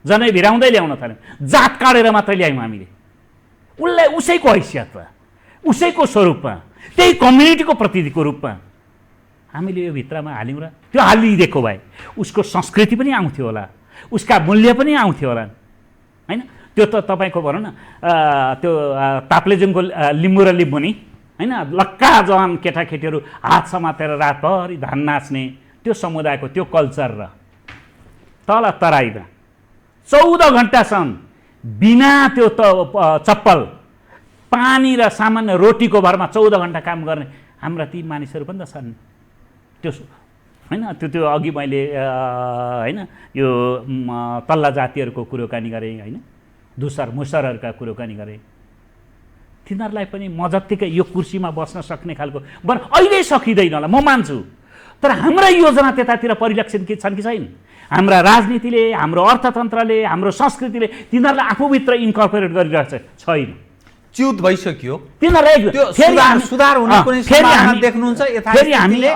[SPEAKER 2] जनै भिराउँदै ल्याउन थाल्यौँ, जात काटेर मात्रै ल्यायौँ हामीले, उसलाई उसैको हैसियतमा, उसैको स्वरूपमा, त्यही कम्युनिटीको प्रतिनिधिको रूपमा हामीले यो भित्रमा हाल्यौँ। र त्यो हालिदिएको भए उसको संस्कृति पनि आउँथ्यो होला, उसका मूल्य पनि आउँथ्यो होला होइन। त्यो त तपाईँको भनौँ न त्यो ताप्लेजुङको लिम्बू र लिम्बुनी होइन, लक्का जवान केटाकेटीहरू हात समातेर रातभरि धान नाच्ने त्यो समुदायको त्यो कल्चर र तल तराईमा 14 घन्टासम्म बिना त्यो चप्पल पानी र सामान्य रोटीको भरमा 14 घन्टा काम गर्ने हाम्रा ती मानिसहरू पनि त छन्। त्यो होइन त्यो अघि मैले होइन यो तल्ला जातिहरूको कुरोकानी गरेँ होइन, दुसर मुसरहरूका कुरोकानी गरेँ। तिनीहरूलाई पनि म जत्तिकै यो कुर्सीमा बस्न सक्ने खालको अहिले सकिँदैन होला म मान्छु, तर हाम्रा योजना त्यतातिर परिलक्षित के छन् कि छैन? हाम्रा राजनीतिले, हाम्रो अर्थतन्त्रले, हाम्रो संस्कृतिले तिनीहरूलाई आफूभित्र इन्कर्पोरेट गरिरहेछ छैन,
[SPEAKER 1] च्युत भइसक्यो।
[SPEAKER 2] तिनीहरूलाई
[SPEAKER 1] सुधार हुने कुनै सम्भावना देख्नुहुन्छ?
[SPEAKER 2] फेरि हामीले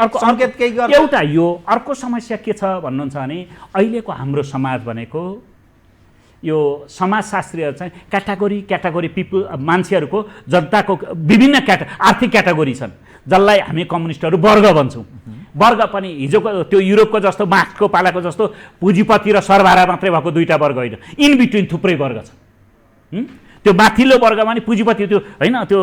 [SPEAKER 2] एउटा यो अर्को समस्या के छ भन्नुहुन्छ भने अहिलेको हाम्रो समाज भनेको यो समाजशास्त्रीहरू चाहिँ क्याटेगोरी पिपुल मान्छेहरूको जनताको विभिन्न आर्थिक क्याटेगोरी छन् जसलाई हामी कम्युनिस्टहरू वर्ग भन्छौँ। वर्ग पनि हिजोको त्यो युरोपको जस्तो मार्क्सको पालाको जस्तो पुँजीपति र सरबारा मात्रै भएको दुईटा वर्ग होइन, इन बिट्विन थुप्रै वर्ग छ। त्यो माथिल्लो वर्गमा नि पुँजीपति त्यो होइन त्यो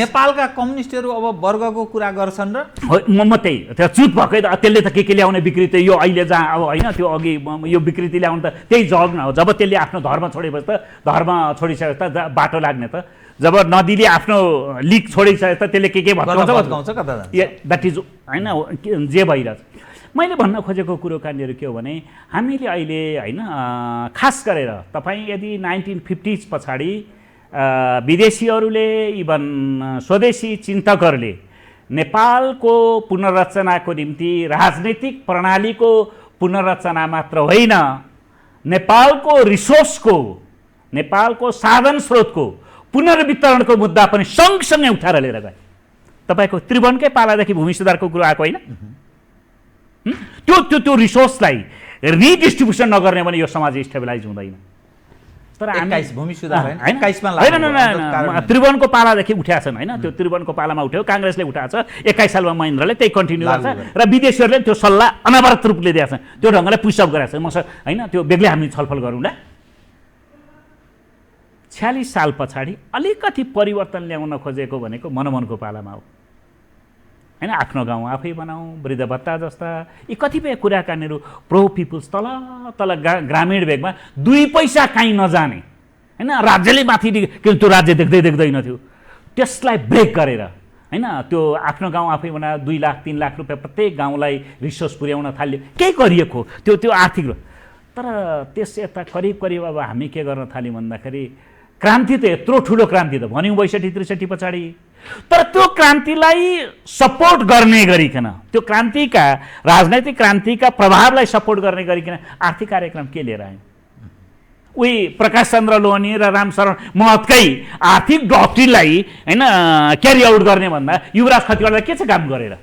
[SPEAKER 1] नेपालका कम्युनिस्टहरू अब वर्गको कुरा गर्छन् र
[SPEAKER 2] म त्यही त्यो चुत भएकै त्यसले त के ल्याउने विकृति यो अहिले जहाँ अब होइन त्यो अघि यो विकृति ल्याउनु त त्यही जग न हो। जब त्यसले आफ्नो धर्म छोडेपछि त धर्म छोडिसकेपछि त बाटो लाग्ने त, जब नदीले आफ्नो लिक छोडिसकेपछि त त्यसले के भत्काउँछ द्याट इज होइन जे भइरहेछ। मैले भन्न खोजेको कुरो कहाँनिर के हो भने हामीले अहिले होइन खास गरेर तपाईँ यदि 1950s पछाडि विदेशीहरूले इभन स्वदेशी चिन्तकहरूले नेपालको पुनर्रचनाको निम्ति राजनैतिक प्रणालीको पुनर्रचना मात्र होइन, नेपालको रिसोर्सको, नेपालको साधन स्रोतको पुनर्वितरणको मुद्दा पनि सँगसँगै उठाएर लिएर गए। तपाईँको त्रिभुवनकै पालादेखि भूमि सुधारको कुरो आएको होइन? त्यो रिसोर्सलाई रिडिस्ट्रिब्युसन नगर्ने भने यो समाज स्टेबलाइज हुँदैन। तर
[SPEAKER 1] 21 भूमि सुधार होइन, 21 मा
[SPEAKER 2] होइन त्रिभुवनको पालादेखि उठाएको छन् होइन, त्यो त्रिभुवनको पालामा उठ्यो, काङ्ग्रेसले उठाएको छ, 21 सालमा महेन्द्रले त्यही कन्टिन्यू गर्छ र विदेशीहरूले त्यो सल्लाह अनवरत रूपले दिएको छ, त्यो ढङ्गले पुसअप गरेको छ। म होइन त्यो बेग्लै हामी छलफल गरौँला। 46 साल पछाडि अलिकति परिवर्तन ल्याउन खोजेको भनेको मनमनको पालामा हो होइन। आफ्नो गाउँ आफै बनाऊ, वृद्ध भत्ता जस्ता यी कतिपय कुरा कहाँनिर प्रो पिपुल्स तल ग्रामीण भेगमा 2 पैसा काहीँ नजाने होइन, राज्यले माथि किन त्यो राज्य देख्दैन थियो, त्यसलाई ब्रेक गरेर होइन त्यो आफ्नो गाउँ आफै बनायो, 2 लाख 3 लाख रुपियाँ प्रत्येक गाउँलाई रिसोर्स पुर्याउन थाल्यो, केही गरिएको त्यो आर्थिक। तर त्यस यता करिब अब हामी के गर्न थाल्यौँ भन्दाखेरि क्रान्ति त यत्रो ठुलो क्रान्ति त भन्यौँ 62-63 पछाडि, तर त्यो क्रान्तिलाई सपोर्ट गर्ने गरिकन, त्यो क्रान्तिका राजनैतिक क्रान्तिका प्रभावलाई सपोर्ट गर्ने गरिकन आर्थिक कार्यक्रम के लिएर आयौँ? उही प्रकाश चन्द्र लोहनी र रामशरण महतकै आर्थिक डक्ट्रिनलाई होइन क्यारी आउट गर्ने भन्दा युवराज खतिवडाले के चाहिँ काम गरेर,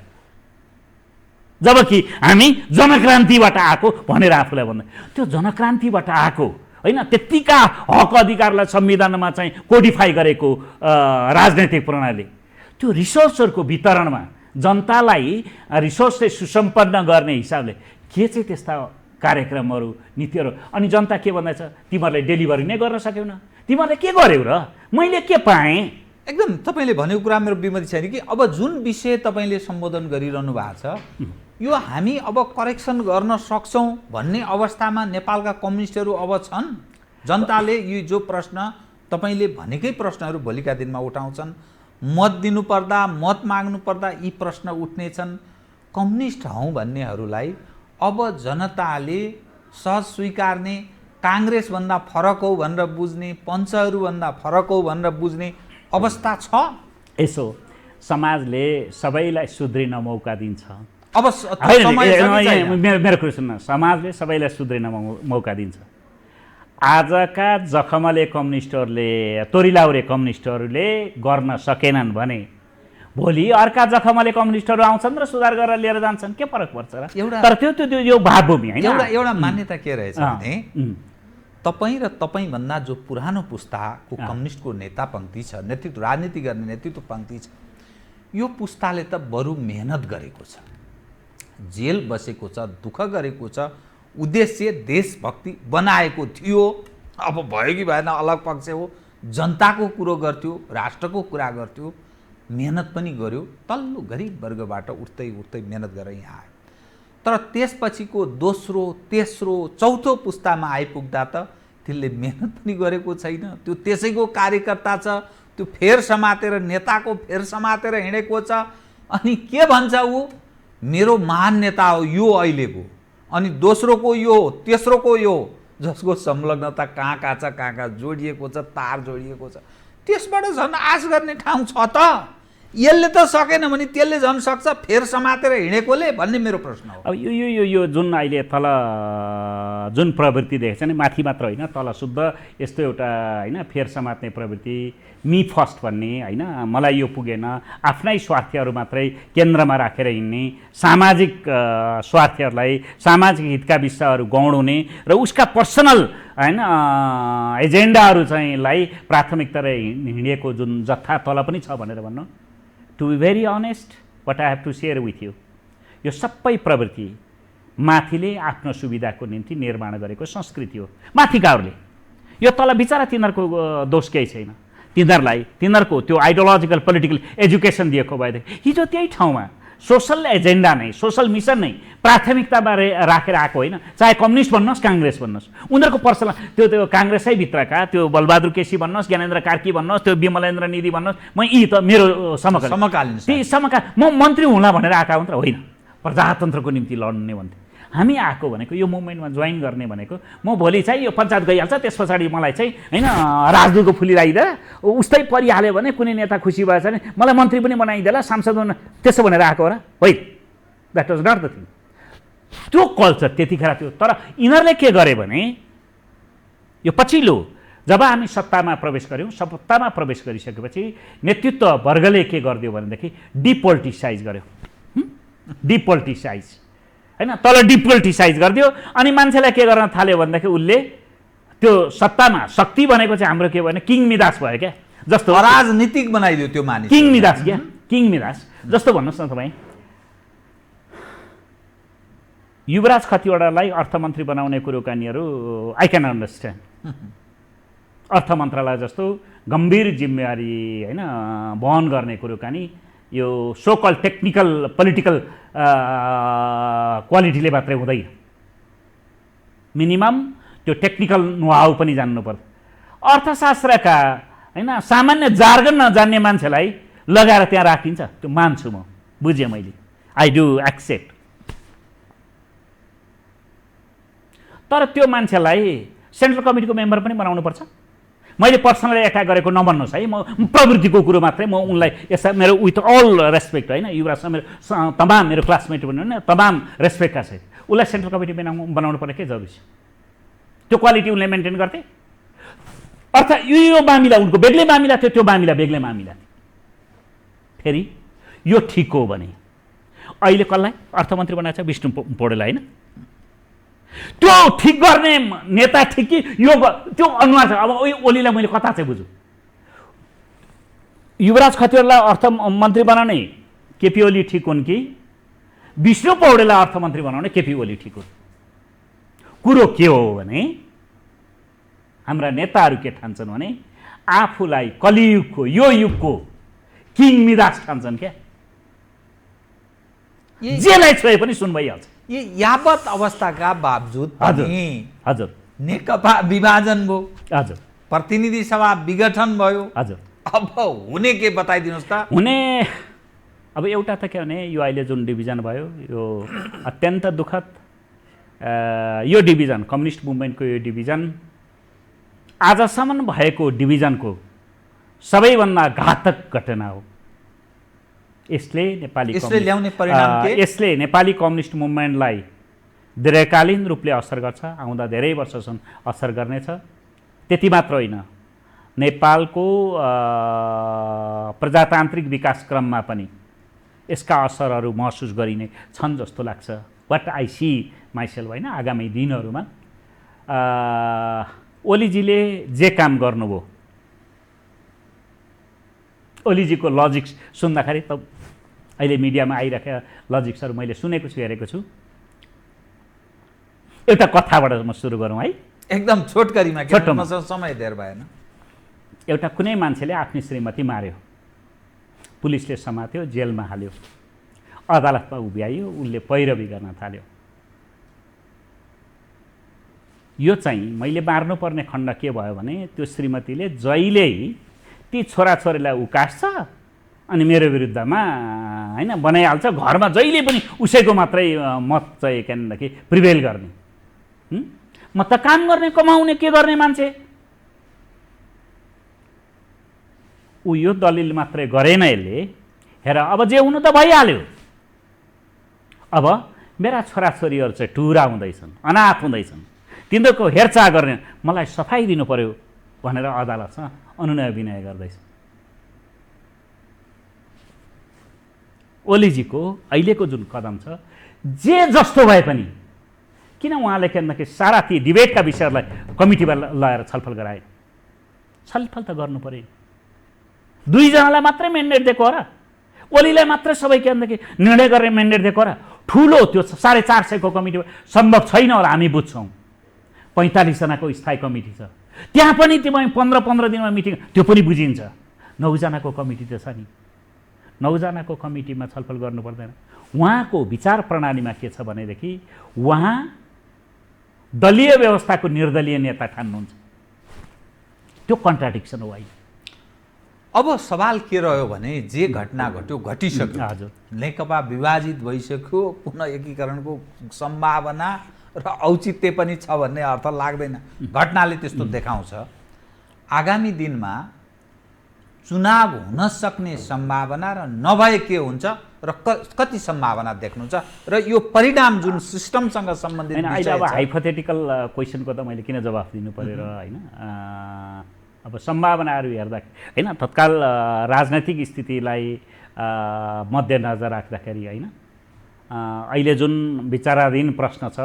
[SPEAKER 2] जबकि हामी जनक्रान्तिबाट आएको भनेर आफूलाई भन्दा त्यो जनक्रान्तिबाट आएको होइन त्यत्तिका हक अधिकारलाई संविधानमा चाहिँ कोडिफाई गरेको राजनैतिक प्रणाली त्यो रिसोर्सहरूको वितरणमा जनतालाई रिसोर्सले सुसम्पन्न गर्ने हिसाबले के चाहिँ त्यस्ता कार्यक्रमहरू नीतिहरू, अनि जनता के भन्दैछ, तिमीहरूले डेलिभरी नै गर्न सक्यौ न, तिमीहरूले के गर्यौ र, मैले के पाएँ?
[SPEAKER 1] एकदम तपाईँले भनेको कुरा मेरो विमति छैन कि अब जुन विषय तपाईँले सम्बोधन गरिरहनु भएको छ यो हामी अब करेक्सन गर्न सक्छौँ भन्ने अवस्थामा नेपालका कम्युनिस्टहरू अब छन्। जनताले यो जो प्रश्न तपाईँले भनेकै प्रश्नहरू भोलिका दिनमा उठाउँछन्, मत दिनुपर्दा मत माग्नु पर्दा यी प्रश्न उठ्नेछन्। कम्युनिस्ट हौँ भन्नेहरूलाई अब जनताले सहज स्वीकार्ने, काङ्ग्रेसभन्दा फरक हौ भनेर बुझ्ने, पञ्चहरूभन्दा फरक हौ भनेर बुझ्ने अवस्था छ।
[SPEAKER 2] यसो समाजले सबैलाई सुध्रिन मौका दिन्छ।
[SPEAKER 1] अब
[SPEAKER 2] मेरो कुरा सुन्न, समाजले सबैलाई सुध्रिन मौका दिन्छ। आजका जखमले कम्युनिस्टहरूले, तोरीलाउरे कम्युनिस्टहरूले गर्न सकेनन् भने भोलि अर्का जखमले कम्युनिस्टहरू आउँछन् र सुधार गरेर लिएर जान्छन्, के फरक पर्छ र? तर त्यो यो भावभूमि होइन।
[SPEAKER 1] एउटा मान्यता के रहेछ भने तपाईँ र तपाईँभन्दा जो पुरानो पुस्ताको कम्युनिस्टको नेता पङ्क्ति छ, नेतृत्व राजनीति गर्ने नेतृत्व पङ्क्ति छ, यो पुस्ताले त बरु मेहनत गरेको छ, जेल बसेको छ, दुःख गरेको छ, उद्देश्य देशभक्ति बनाएको थियो। अब भयो कि भएन अलग पक्ष हो, जनताको कुरो गर्थ्यो, राष्ट्रको कुरा गर्थ्यो, मेहनत पनि गर्यो, तल्लो गरिब वर्गबाट उठ्दै मेहनत गरेर यहाँ आयो। तर त्यसपछिको दोस्रो तेस्रो चौथो पुस्तामा आइपुग्दा त त्यसले मेहनत पनि गरेको छैन, त्यो त्यसैको कार्यकर्ता छ, त्यो फेर समातेर नेताको फेर समातेर हिँडेको छ। अनि के भन्छ ऊ, मेरो महान नेता हो यो अहिलेको, अनि दोस्रोको यो हो, तेस्रोको यो हो, जसको संलग्नता कहाँ छ जोडिएको छ, तार जोडिएको छ, त्यसबाट झन् आश गर्ने ठाउँ छ त। यसले त सकेन भने त्यसले झन् सक्छ, फेर समातेर हिँडेकोले भन्ने मेरो प्रश्न हो।
[SPEAKER 2] अब यो जुन अहिले तल जुन प्रवृत्ति देखेको छ नि, माथि मात्र होइन तल शुद्ध यस्तो एउटा होइन फेर समात्ने प्रवृत्ति, मी फर्स्ट भन्ने होइन, मलाई यो पुगेन, आफ्नै स्वार्थहरू मात्रै केन्द्रमा राखेर हिँड्ने, सामाजिक स्वार्थहरूलाई सामाजिक हितका विषयहरू गौडाउने र उसका पर्सनल होइन एजेन्डाहरू चाहिँ लाई प्राथमिकता हिँडेको जुन जत्था तल पनि छ भनेर भन्नु। To be very honest, what I have to share with you, यो सबै प्रवृत्ति माथिले आफ्नो सुविधाको निम्ति निर्माण गरेको संस्कृति हो माथिकाहरूले। यो तल बिचरा तिनीहरूको दोष केही छैन, तिनीहरूको त्यो आइडियोलोजिकल पोलिटिकल एजुकेसन दिएको भएदेखि हिजो त्यही ठाउँमा सोसल एजेन्डा नै, सोसल मिसन नै प्राथमिकतामा राखेर आएको होइन। चाहे कम्युनिस्ट भन्नुहोस्, काङ्ग्रेस भन्नुहोस्, उनीहरूको पर्सनल त्यो काङ्ग्रेसै भित्रका त्यो बलबहादुर केसी भन्नुहोस्, ज्ञानेन्द्र कार्की भन्नुहोस्, त्यो विमलेन्द्र निधि भन्नुहोस्, म यी त मेरो
[SPEAKER 1] समकालीन
[SPEAKER 2] म मन्त्री हुँला भनेर आएका हुन् त होइन, प्रजातन्त्रको निम्ति लड्ने भन्थे। हामी आएको भनेको यो मुभमेन्टमा जोइन गर्ने भनेको म भोलि चाहिँ यो पञ्चायत गइहाल्छ, त्यस पछाडि मलाई चाहिँ होइन राजदूतको फुली लगाइदिएर उस्तै परिहाल्यो भने कुनै नेता खुसी भएछ भने मलाई मन्त्री पनि बनाइदिएला, सांसद बना, त्यसो भनेर आएको हो र होइन। That was not the thing. त्यो कल्चर त्यतिखेर थियो। तर यिनीहरूले के गरे भने यो पछिल्लो जब हामी सत्तामा प्रवेश गऱ्यौँ, सत्तामा प्रवेश गरिसकेपछि नेतृत्व वर्गले के गरिदियो भनेदेखि डिपोलिटिसाइज गर्यो, डिपोलिटिसाइज होइन, तल डिपोलिटिसाइज गरिदियो। अनि मान्छेलाई के गर्न थाल्यो भनेदेखि उसले त्यो सत्तामा शक्ति भनेको चाहिँ हाम्रो के भने किङ मिदास भयो क्या, जस्तो
[SPEAKER 1] राजनीतिक बनाइदियो त्यो मानिस,
[SPEAKER 2] किङ मिदास क्या, किङ मिदास। जस्तो भन्नुहोस् न तपाईँ, युवराज खतिवडालाई अर्थमन्त्री बनाउने कुरो कानीहरू आई क्यान अन्डरस्ट्यान्ड। अर्थ मन्त्रालय जस्तो गम्भीर जिम्मेवारी होइन वहन गर्ने कुरो कानी यो सोकल टेक्निकल पोलिटिकल क्वालिटीले मात्रै हुँदैन, मिनिमम त्यो टेक्निकल नोहाउ पनि जान्नु पर्छ। अर्थशास्त्रका होइन सामान्य जार्गन नजान्ने मान्छेलाई लगाएर त्यहाँ राखिन्छ, त्यो मान्छु म, बुझेँ मैले, आई डु एक्सेप्ट। तर त्यो मान्छेलाई सेन्ट्रल कमिटीको मेम्बर पनि बनाउनुपर्छ। मैले पर्सनली एट्याक गरेको नभन्नुहोस् है, म प्रवृत्तिको कुरो मात्रै, म उनलाई यसमा मेरो विथ अल रेस्पेक्ट होइन, युवराजसँग मेरो तमाम मेरो क्लासमेट पनि होइन, तमाम रेस्पेक्टका छ, उसलाई सेन्ट्रल कमिटी बनाउनु पर्ने के जरुरी छ? त्यो क्वालिटी उनले मेन्टेन गर्थे। अर्थात् यो मामिला उनको बेग्लै मामिला थियो, त्यो मामिला बेग्लै मामिला थियो। फेरि यो ठिक हो भने अहिले कसलाई अर्थमन्त्री बनाएको छ? विष्णु पौडेललाई होइन? त्यो ठिक गर्ने नेता ठिक कि यो त्यो अनुहार छ। अब ओलीलाई मैले कता चाहिँ बुझु, युवराज खतिवडालाई अर्थमन्त्री बनाउने केपी ओली ठिक हुन् कि विष्णु पौडेललाई अर्थमन्त्री बनाउने केपी ओली ठिक हुन्? कुरो के हो भने हाम्रा नेताहरू के ठान्छन् भने आफूलाई कलियुगको यो युगको किङ मिदास ठान्छन् क्या, जेलाई छोए पनि सुन भइहाल्छ।
[SPEAKER 1] यावत अवस्थाका बावजुद पनि
[SPEAKER 2] हजुर
[SPEAKER 1] नेकपा विभाजन भयो,
[SPEAKER 2] हजुर
[SPEAKER 1] प्रतिनिधि सभा विघटन भयो,
[SPEAKER 2] हजुर
[SPEAKER 1] अब हुने के बताइदिनुहोस् त?
[SPEAKER 2] हुने अब एउटा त के भने यो अहिले जुन डिभिजन भयो यो अत्यन्त दुःखद। यो डिभिजन कम्युनिस्ट मुभमेन्टको यो डिभिजन आजसम्म भएको डिभिजनको सबैभन्दा घातक घटना हो। यसले नेपाली कम्युनिस्ट मुभमेन्टलाई दीर्घकालीन रूपले असर गर्छ, आउँदा धेरै वर्षसम्म असर गर्नेछ। त्यति मात्र होइन, नेपालको प्रजातान्त्रिक विकास क्रममा पनि यसका असरहरू महसुस गरिने छन् जस्तो लाग्छ। वाट आई सी माइसेल्फ होइन, आगामी दिनहरूमा ओलीजीले जे काम गर्नुभयो, ओलीजीको लजिक्स सुन्दाखेरि त अहिले मिडियामा आइरहेका लजिक्सहरू मैले सुनेको छु, हेरेको छु। एउटा कथाबाट म सुरु गरौँ है,
[SPEAKER 1] एकदम छोटकरीमा, मसँग समय धेर भएन।
[SPEAKER 2] एउटा कुनै मान्छेले आफ्नी श्रीमती मार्यो, पुलिसले समात्यो, जेलमा हाल्यो, अदालतमा उभ्याइयो, उनले पैरवी गर्न थाल्यो। यो चाहिँ मैले मार्नुपर्ने खण्ड के भयो भने त्यो श्रीमतीले जहिल्यै ती छोराछोरीलाई उकास्छ अनि मेरो विरुद्धमा होइन बनाइहाल्छ, घरमा जहिले पनि उसैको मात्रै मत चाहिँ केन्द्रदेखि प्रिभेल गर्ने। म त काम गर्ने कमाउने के गर्ने मान्छे, ऊ यो दलिल मात्रै गरेन, यसले हेर अब जे हुनु त भइहाल्यो, अब मेरा छोराछोरीहरू चाहिँ टुरा हुँदैछन्, अनाथ हुँदैछन्, तिनीहरूको हेरचाह गर्ने मलाई सफाइ दिनु पर्यो भनेर अदालतसँग अनुनय विनय गर्दैछ। ओलीजीको अहिलेको जुन कदम छ, जे जस्तो भए पनि किन उहाँले के भन्दाखेरि सारा ती डिबेटका विषयहरूलाई कमिटीमा लगाएर छलफल गराए? छलफल त गर्नु पर्यो। दुईजनालाई मात्रै म्यान्डेट दिएको हो र? ओलीलाई मात्रै सबै के भन्दाखेरि निर्णय गर्ने म्यान्डेट दिएको हो र? ठुलो त्यो 450 कमिटी सम्भव छैन होला, हामी बुझ्छौँ। 45 जनाको स्थायी कमिटी छ, त्यहाँ पनि तपाईँ 15 दिनमा मिटिङ, त्यो पनि बुझिन्छ। 9 जनाको कमिटी त छ नि, 9 जनाको कमिटीमा छलफल गर्नु पर्दैन। उहाँको विचार प्रणालीमा के छ भनेदेखि उहाँ दलीय व्यवस्थाको निर्दलीय नेता ठान्नुहुन्छ। त्यो कन्ट्राडिक्सन हो अहिले।
[SPEAKER 1] अब सवाल के रह्यो भने जे घटना घट्यो घटिसक्यो,
[SPEAKER 2] हजुर,
[SPEAKER 1] नेकपा विभाजित भइसक्यो, पुनः एकीकरणको सम्भावना र औचित्य पनि छ भन्ने अर्थ लाग्दैन। घटनाले त्यस्तो देखाउँछ। आगामी दिनमा चुनाव हुन सक्ने सम्भावना र नभए के हुन्छ र कति सम्भावना देख्नुहुन्छ र यो परिणाम जुन सिस्टमसँग सम्बन्धित
[SPEAKER 2] होइन, अहिले अब हाइपोथेटिकल क्वेसनको त मैले किन जवाफ दिनु पऱ्यो र होइन। अब सम्भावनाहरू हेर्दा होइन, तत्काल राजनैतिक स्थितिलाई मध्यनजर राख्दाखेरि होइन, अहिले जुन विचाराधीन प्रश्न छ,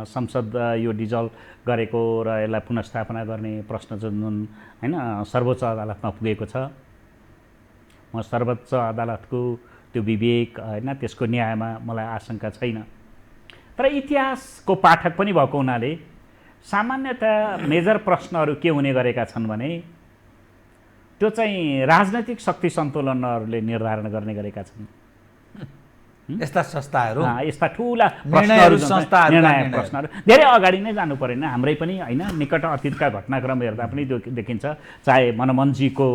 [SPEAKER 2] संसद यो डिजल्भ गरेको र यसलाई पुनर्स्थापना गर्ने प्रश्न जुन होइन सर्वोच्च अदालतमा पुगेको छ, म सर्वोच्च अदालतको त्यो विवेक होइन त्यसको न्यायमा मलाई आशंका छैन। तर इतिहासको पाठक पनि भएको हुनाले सामान्यतया मेजर प्रश्नहरू के हुने गरेका छन् भने त्यो चाहिँ राजनैतिक शक्ति सन्तुलनहरूले निर्धारण गर्ने गरेका छन्।
[SPEAKER 1] यस्ता संस्थाहरू,
[SPEAKER 2] यस्ता ठुला
[SPEAKER 1] निर्णयहरू,
[SPEAKER 2] निर्णायक प्रश्नहरू धेरै अगाडि नै जानु परेन। हाम्रै पनि होइन निकट अतीतका घटनाक्रम हेर्दा पनि त्यो देखिन्छ। चाहे मनमोहनजीको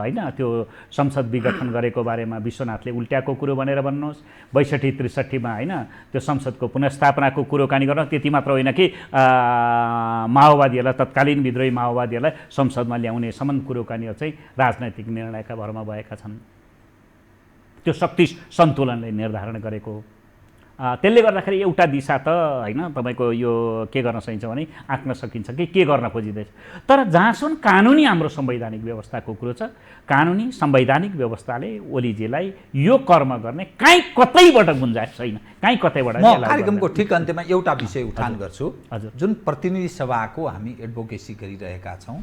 [SPEAKER 2] होइन त्यो संसद विघटन गरेको बारेमा विश्वनाथले उल्ट्याएको कुरो भनेर भन्नुहोस्, 62-63 होइन त्यो संसदको पुनर्स्थापनाको कुरोकानी गर्न, त्यति मात्र होइन कि माओवादीहरूलाई, तत्कालीन विद्रोही माओवादीहरूलाई संसदमा ल्याउने सम्म कुरोकानीहरू चाहिँ राजनैतिक निर्णयका भरमा भएका छन्। त्यो शक्ति सन्तुलनले निर्धारण गरेको हो। त्यसले गर्दाखेरि एउटा दिशा त होइन तपाईँको यो के गर्न सकिन्छ भने आँक्न सकिन्छ कि के गर्न खोजिँदैछ। तर जहाँसम्म कानुनी हाम्रो संवैधानिक व्यवस्थाको कुरो छ, कानुनी संवैधानिक व्यवस्थाले ओलीजीलाई यो कर्म गर्ने कहीँ कतैबाट गुन्जाइस छैन, कहीँ कतैबाट।
[SPEAKER 1] म कार्यक्रमको ठिक अन्त्यमा एउटा विषय उठान गर्छु।
[SPEAKER 2] हजुर,
[SPEAKER 1] जुन प्रतिनिधि सभाको हामी एडभोकेसी गरिरहेका छौँ,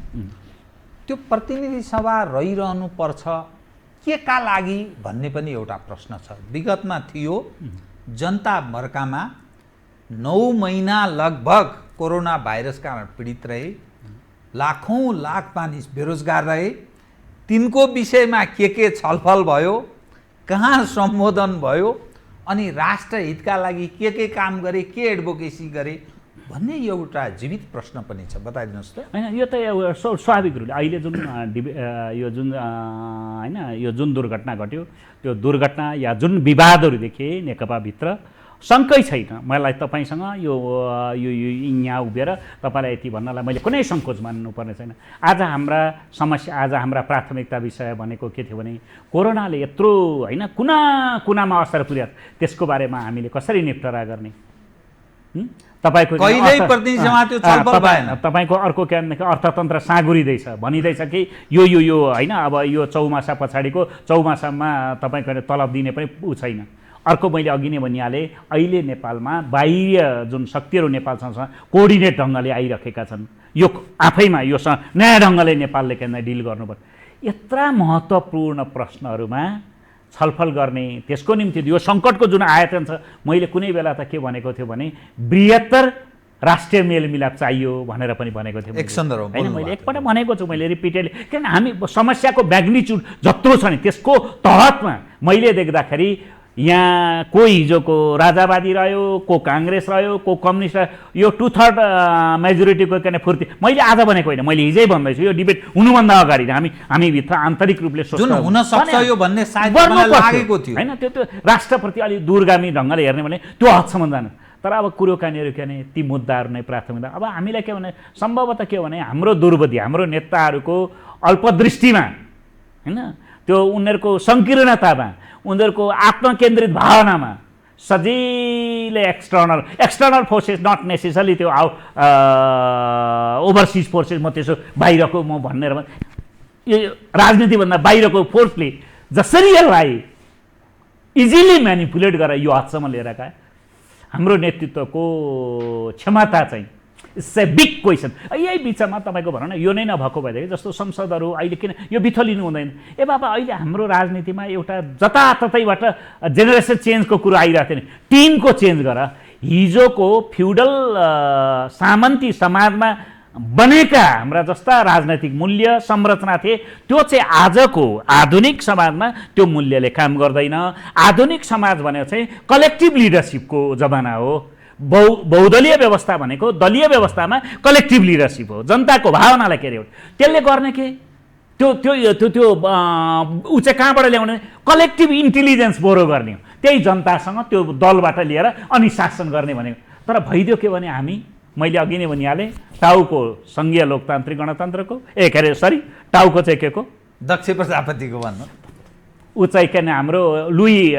[SPEAKER 1] त्यो प्रतिनिधि सभा रहिरहनु पर्छ के का लागि भन्ने पनि एउटा प्रश्न छ। विगतमा थियो जनता मर्कामा 9 महिना लगभग कोरोना भाइरस कारण पीडित रहे, लाखौँ लाख मानिस बेरोजगार रहे, तिनको विषयमा के छलफल भयो, कहाँ सम्बोधन भयो, अनि राष्ट्रहितका लागि के काम गरे, के एडभोकेसी गरे भन्ने एउटा जीवित प्रश्न पनि छ। बताइदिनुहोस् त।
[SPEAKER 2] होइन, यो त स्वाभाविक रूपले अहिले जुन यो जुन होइन यो जुन दुर्घटना घट्यो, त्यो दुर्घटना या जुन विवादहरू देखे नेकपाभित्र शङ्कै छैन। मलाई तपाईँसँग यो यहाँ उभिएर तपाईँलाई यति भन्नलाई मैले कुनै सङ्कोच मान्नुपर्ने छैन। आज हाम्रा समस्या, आज हाम्रा प्राथमिकता विषय भनेको के थियो भने कोरोनाले यत्रो होइन कुना कुनामा असर पुर्यायो, त्यसको बारेमा हामीले कसरी निपटारा गर्ने। तपाईँको तपाईँको अर्को के भनेदेखि अर्थतन्त्र साँगुरिँदैछ भनिँदैछ कि यो होइन अब यो चौमासा पछाडिको चौमासामा तपाईँको तलब दिने पनि ऊ छैन। अर्को मैले अघि नै भनिहालेँ, अहिले नेपालमा बाह्य जुन शक्तिहरू नेपालसँग कोअर्डिनेट ढङ्गले आइरहेका छन्। यो आफैमा योसँग नयाँ ढङ्गले नेपालले के डिल गर्नुपर्छ। यत्रा महत्त्वपूर्ण प्रश्नहरूमा छलफल गर्ने, त्यसको निम्ति यो सङ्कटको जुन आयतन छ, मैले कुनै बेला त के भनेको थियो भने बृहत्तर राष्ट्रिय मेलमिलाप चाहियो भनेर पनि भनेको थिएँ होइन। मैले एकपल्ट भनेको छु, मैले रिपिटेडली, किन हामी समस्याको म्याग्निच्युड जत्रो छ नि त्यसको तहतमा मैले देख्दाखेरि यहाँ को हिजोको राजावादी रह्यो, को काङ्ग्रेस रह्यो, को कम्युनिस्ट रह्यो, यो 2/3 मेजोरिटीको के फुर्ती। मैले आज भनेको होइन, मैले हिजै भन्दैछु, यो डिबेट हुनुभन्दा अगाडि हामीभित्र आन्तरिक रूपले
[SPEAKER 1] हुन सक्छ यो भन्ने सायद लागेको थियो
[SPEAKER 2] होइन। त्यो राष्ट्रप्रति अलिक दूरगामी ढङ्गले हेर्ने भने त्यो हदसम्म जानु। तर अब कुरोकानीहरू के भने ती मुद्दाहरू नै प्राथमिकता। अब हामीलाई के भने सम्भवतः के भने हाम्रो दुर्बुद्धि, हाम्रो नेताहरूको अल्पदृष्टिमा होइन त्यो उनीहरूको सङ्कीर्णतामा, उनीहरूको आत्मकेन्द्रित भावनामा सजिलै एक्सटर्नल फोर्सेस, नट नेसेसरी त्यो ओभरसिज फोर्सेस, म त्यसो बाहिरको म भनेर यो राजनीतिभन्दा बाहिरको फोर्सले जसरी यसलाई इजिली म्यानिपुलेट गरेर यो हदसम्म लिएर गए, हाम्रो नेतृत्वको क्षमता चाहिँ इट्स ए बिग क्वेसन। यही बिचमा तपाईँको भनौँ न यो नै नभएको भएदेखि जस्तो संसदहरू अहिले किन यो बिथोलिनु हुँदैन? ए बाबा अहिले हाम्रो राजनीतिमा एउटा जताततैबाट जेनेरेसन चेन्जको कुरो आइरहेको थियो नि, टिमको चेन्ज गर। हिजोको फ्युडल सामन्ती समाजमा बनेका हाम्रा जस्ता राजनैतिक मूल्य संरचना थिए, त्यो चाहिँ आजको आधुनिक समाजमा त्यो मूल्यले काम गर्दैन। आधुनिक समाज भनेको चाहिँ कलेक्टिभ लिडरसिपको जमाना हो। बहुदलीय व्यवस्था भनेको दलीय व्यवस्थामा कलेक्टिभ लिडरसिप हो, जनताको भावनालाई क्यारी आउट। त्यसले गर्ने के त्यो त्यो त्यो त्यो ऊ चाहिँ कहाँबाट ल्याउने? कलेक्टिभ इन्टेलिजेन्स बोरो गर्ने हो, त्यही जनतासँग त्यो दलबाट लिएर अनि शासन गर्ने भनेको। तर भइदियो के भने हामी, मैले अघि नै भनिहालेँ, टाउको सङ्घीय लोकतान्त्रिक गणतन्त्रको के अरे सरी टाउको चाहिँ के को
[SPEAKER 1] दक्ष प्रजापतिको भन्नु,
[SPEAKER 2] ऊ चाहिँ के हाम्रो लुई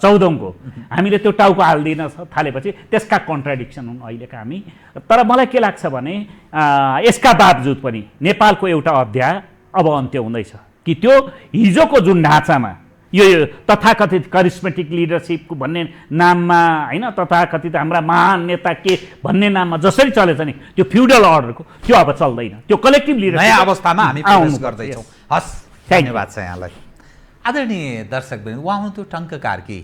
[SPEAKER 2] 14को हामीले त्यो टाउको हाल्दिन थालेपछि त्यसका कन्ट्राडिक्सन हुन् अहिलेका हामी। तर मलाई के लाग्छ भने यसका बावजुद पनि नेपालको एउटा अध्याय अब अन्त्य हुँदैछ कि त्यो हिजोको जुन ढाँचामा यो तथाकथित करिस्मेटिक लिडरसिपको भन्ने नाममा होइन, तथाकथित हाम्रा महान नेता के भन्ने नाममा जसरी चलेछ नि त्यो फ्युडल अर्डरको त्यो अब चल्दैन। त्यो कलेक्टिभ लिडरसिप
[SPEAKER 1] नयाँ अवस्थामा हामी प्रवेश गर्दैछौँ। हस्, धन्यवाद छ यहाँलाई। आदरणीय दर्शकवृन्द, उहाँ हुनुहुन्थ्यो टङ्क कार्की,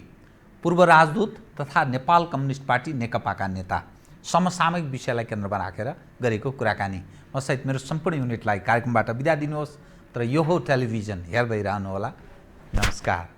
[SPEAKER 1] पूर्व राजदूत तथा नेपाल कम्युनिस्ट पार्टी नेकपाका नेता। समसामयिक विषयलाई केन्द्रमा राखेर गरेको कुराकानी। म सहित मेरो सम्पूर्ण युनिटलाई कार्यक्रमबाट बिदा दिनुहोस्, तर यो हो टेलिभिजन, हेर्दै रहनुहोला। नमस्कार।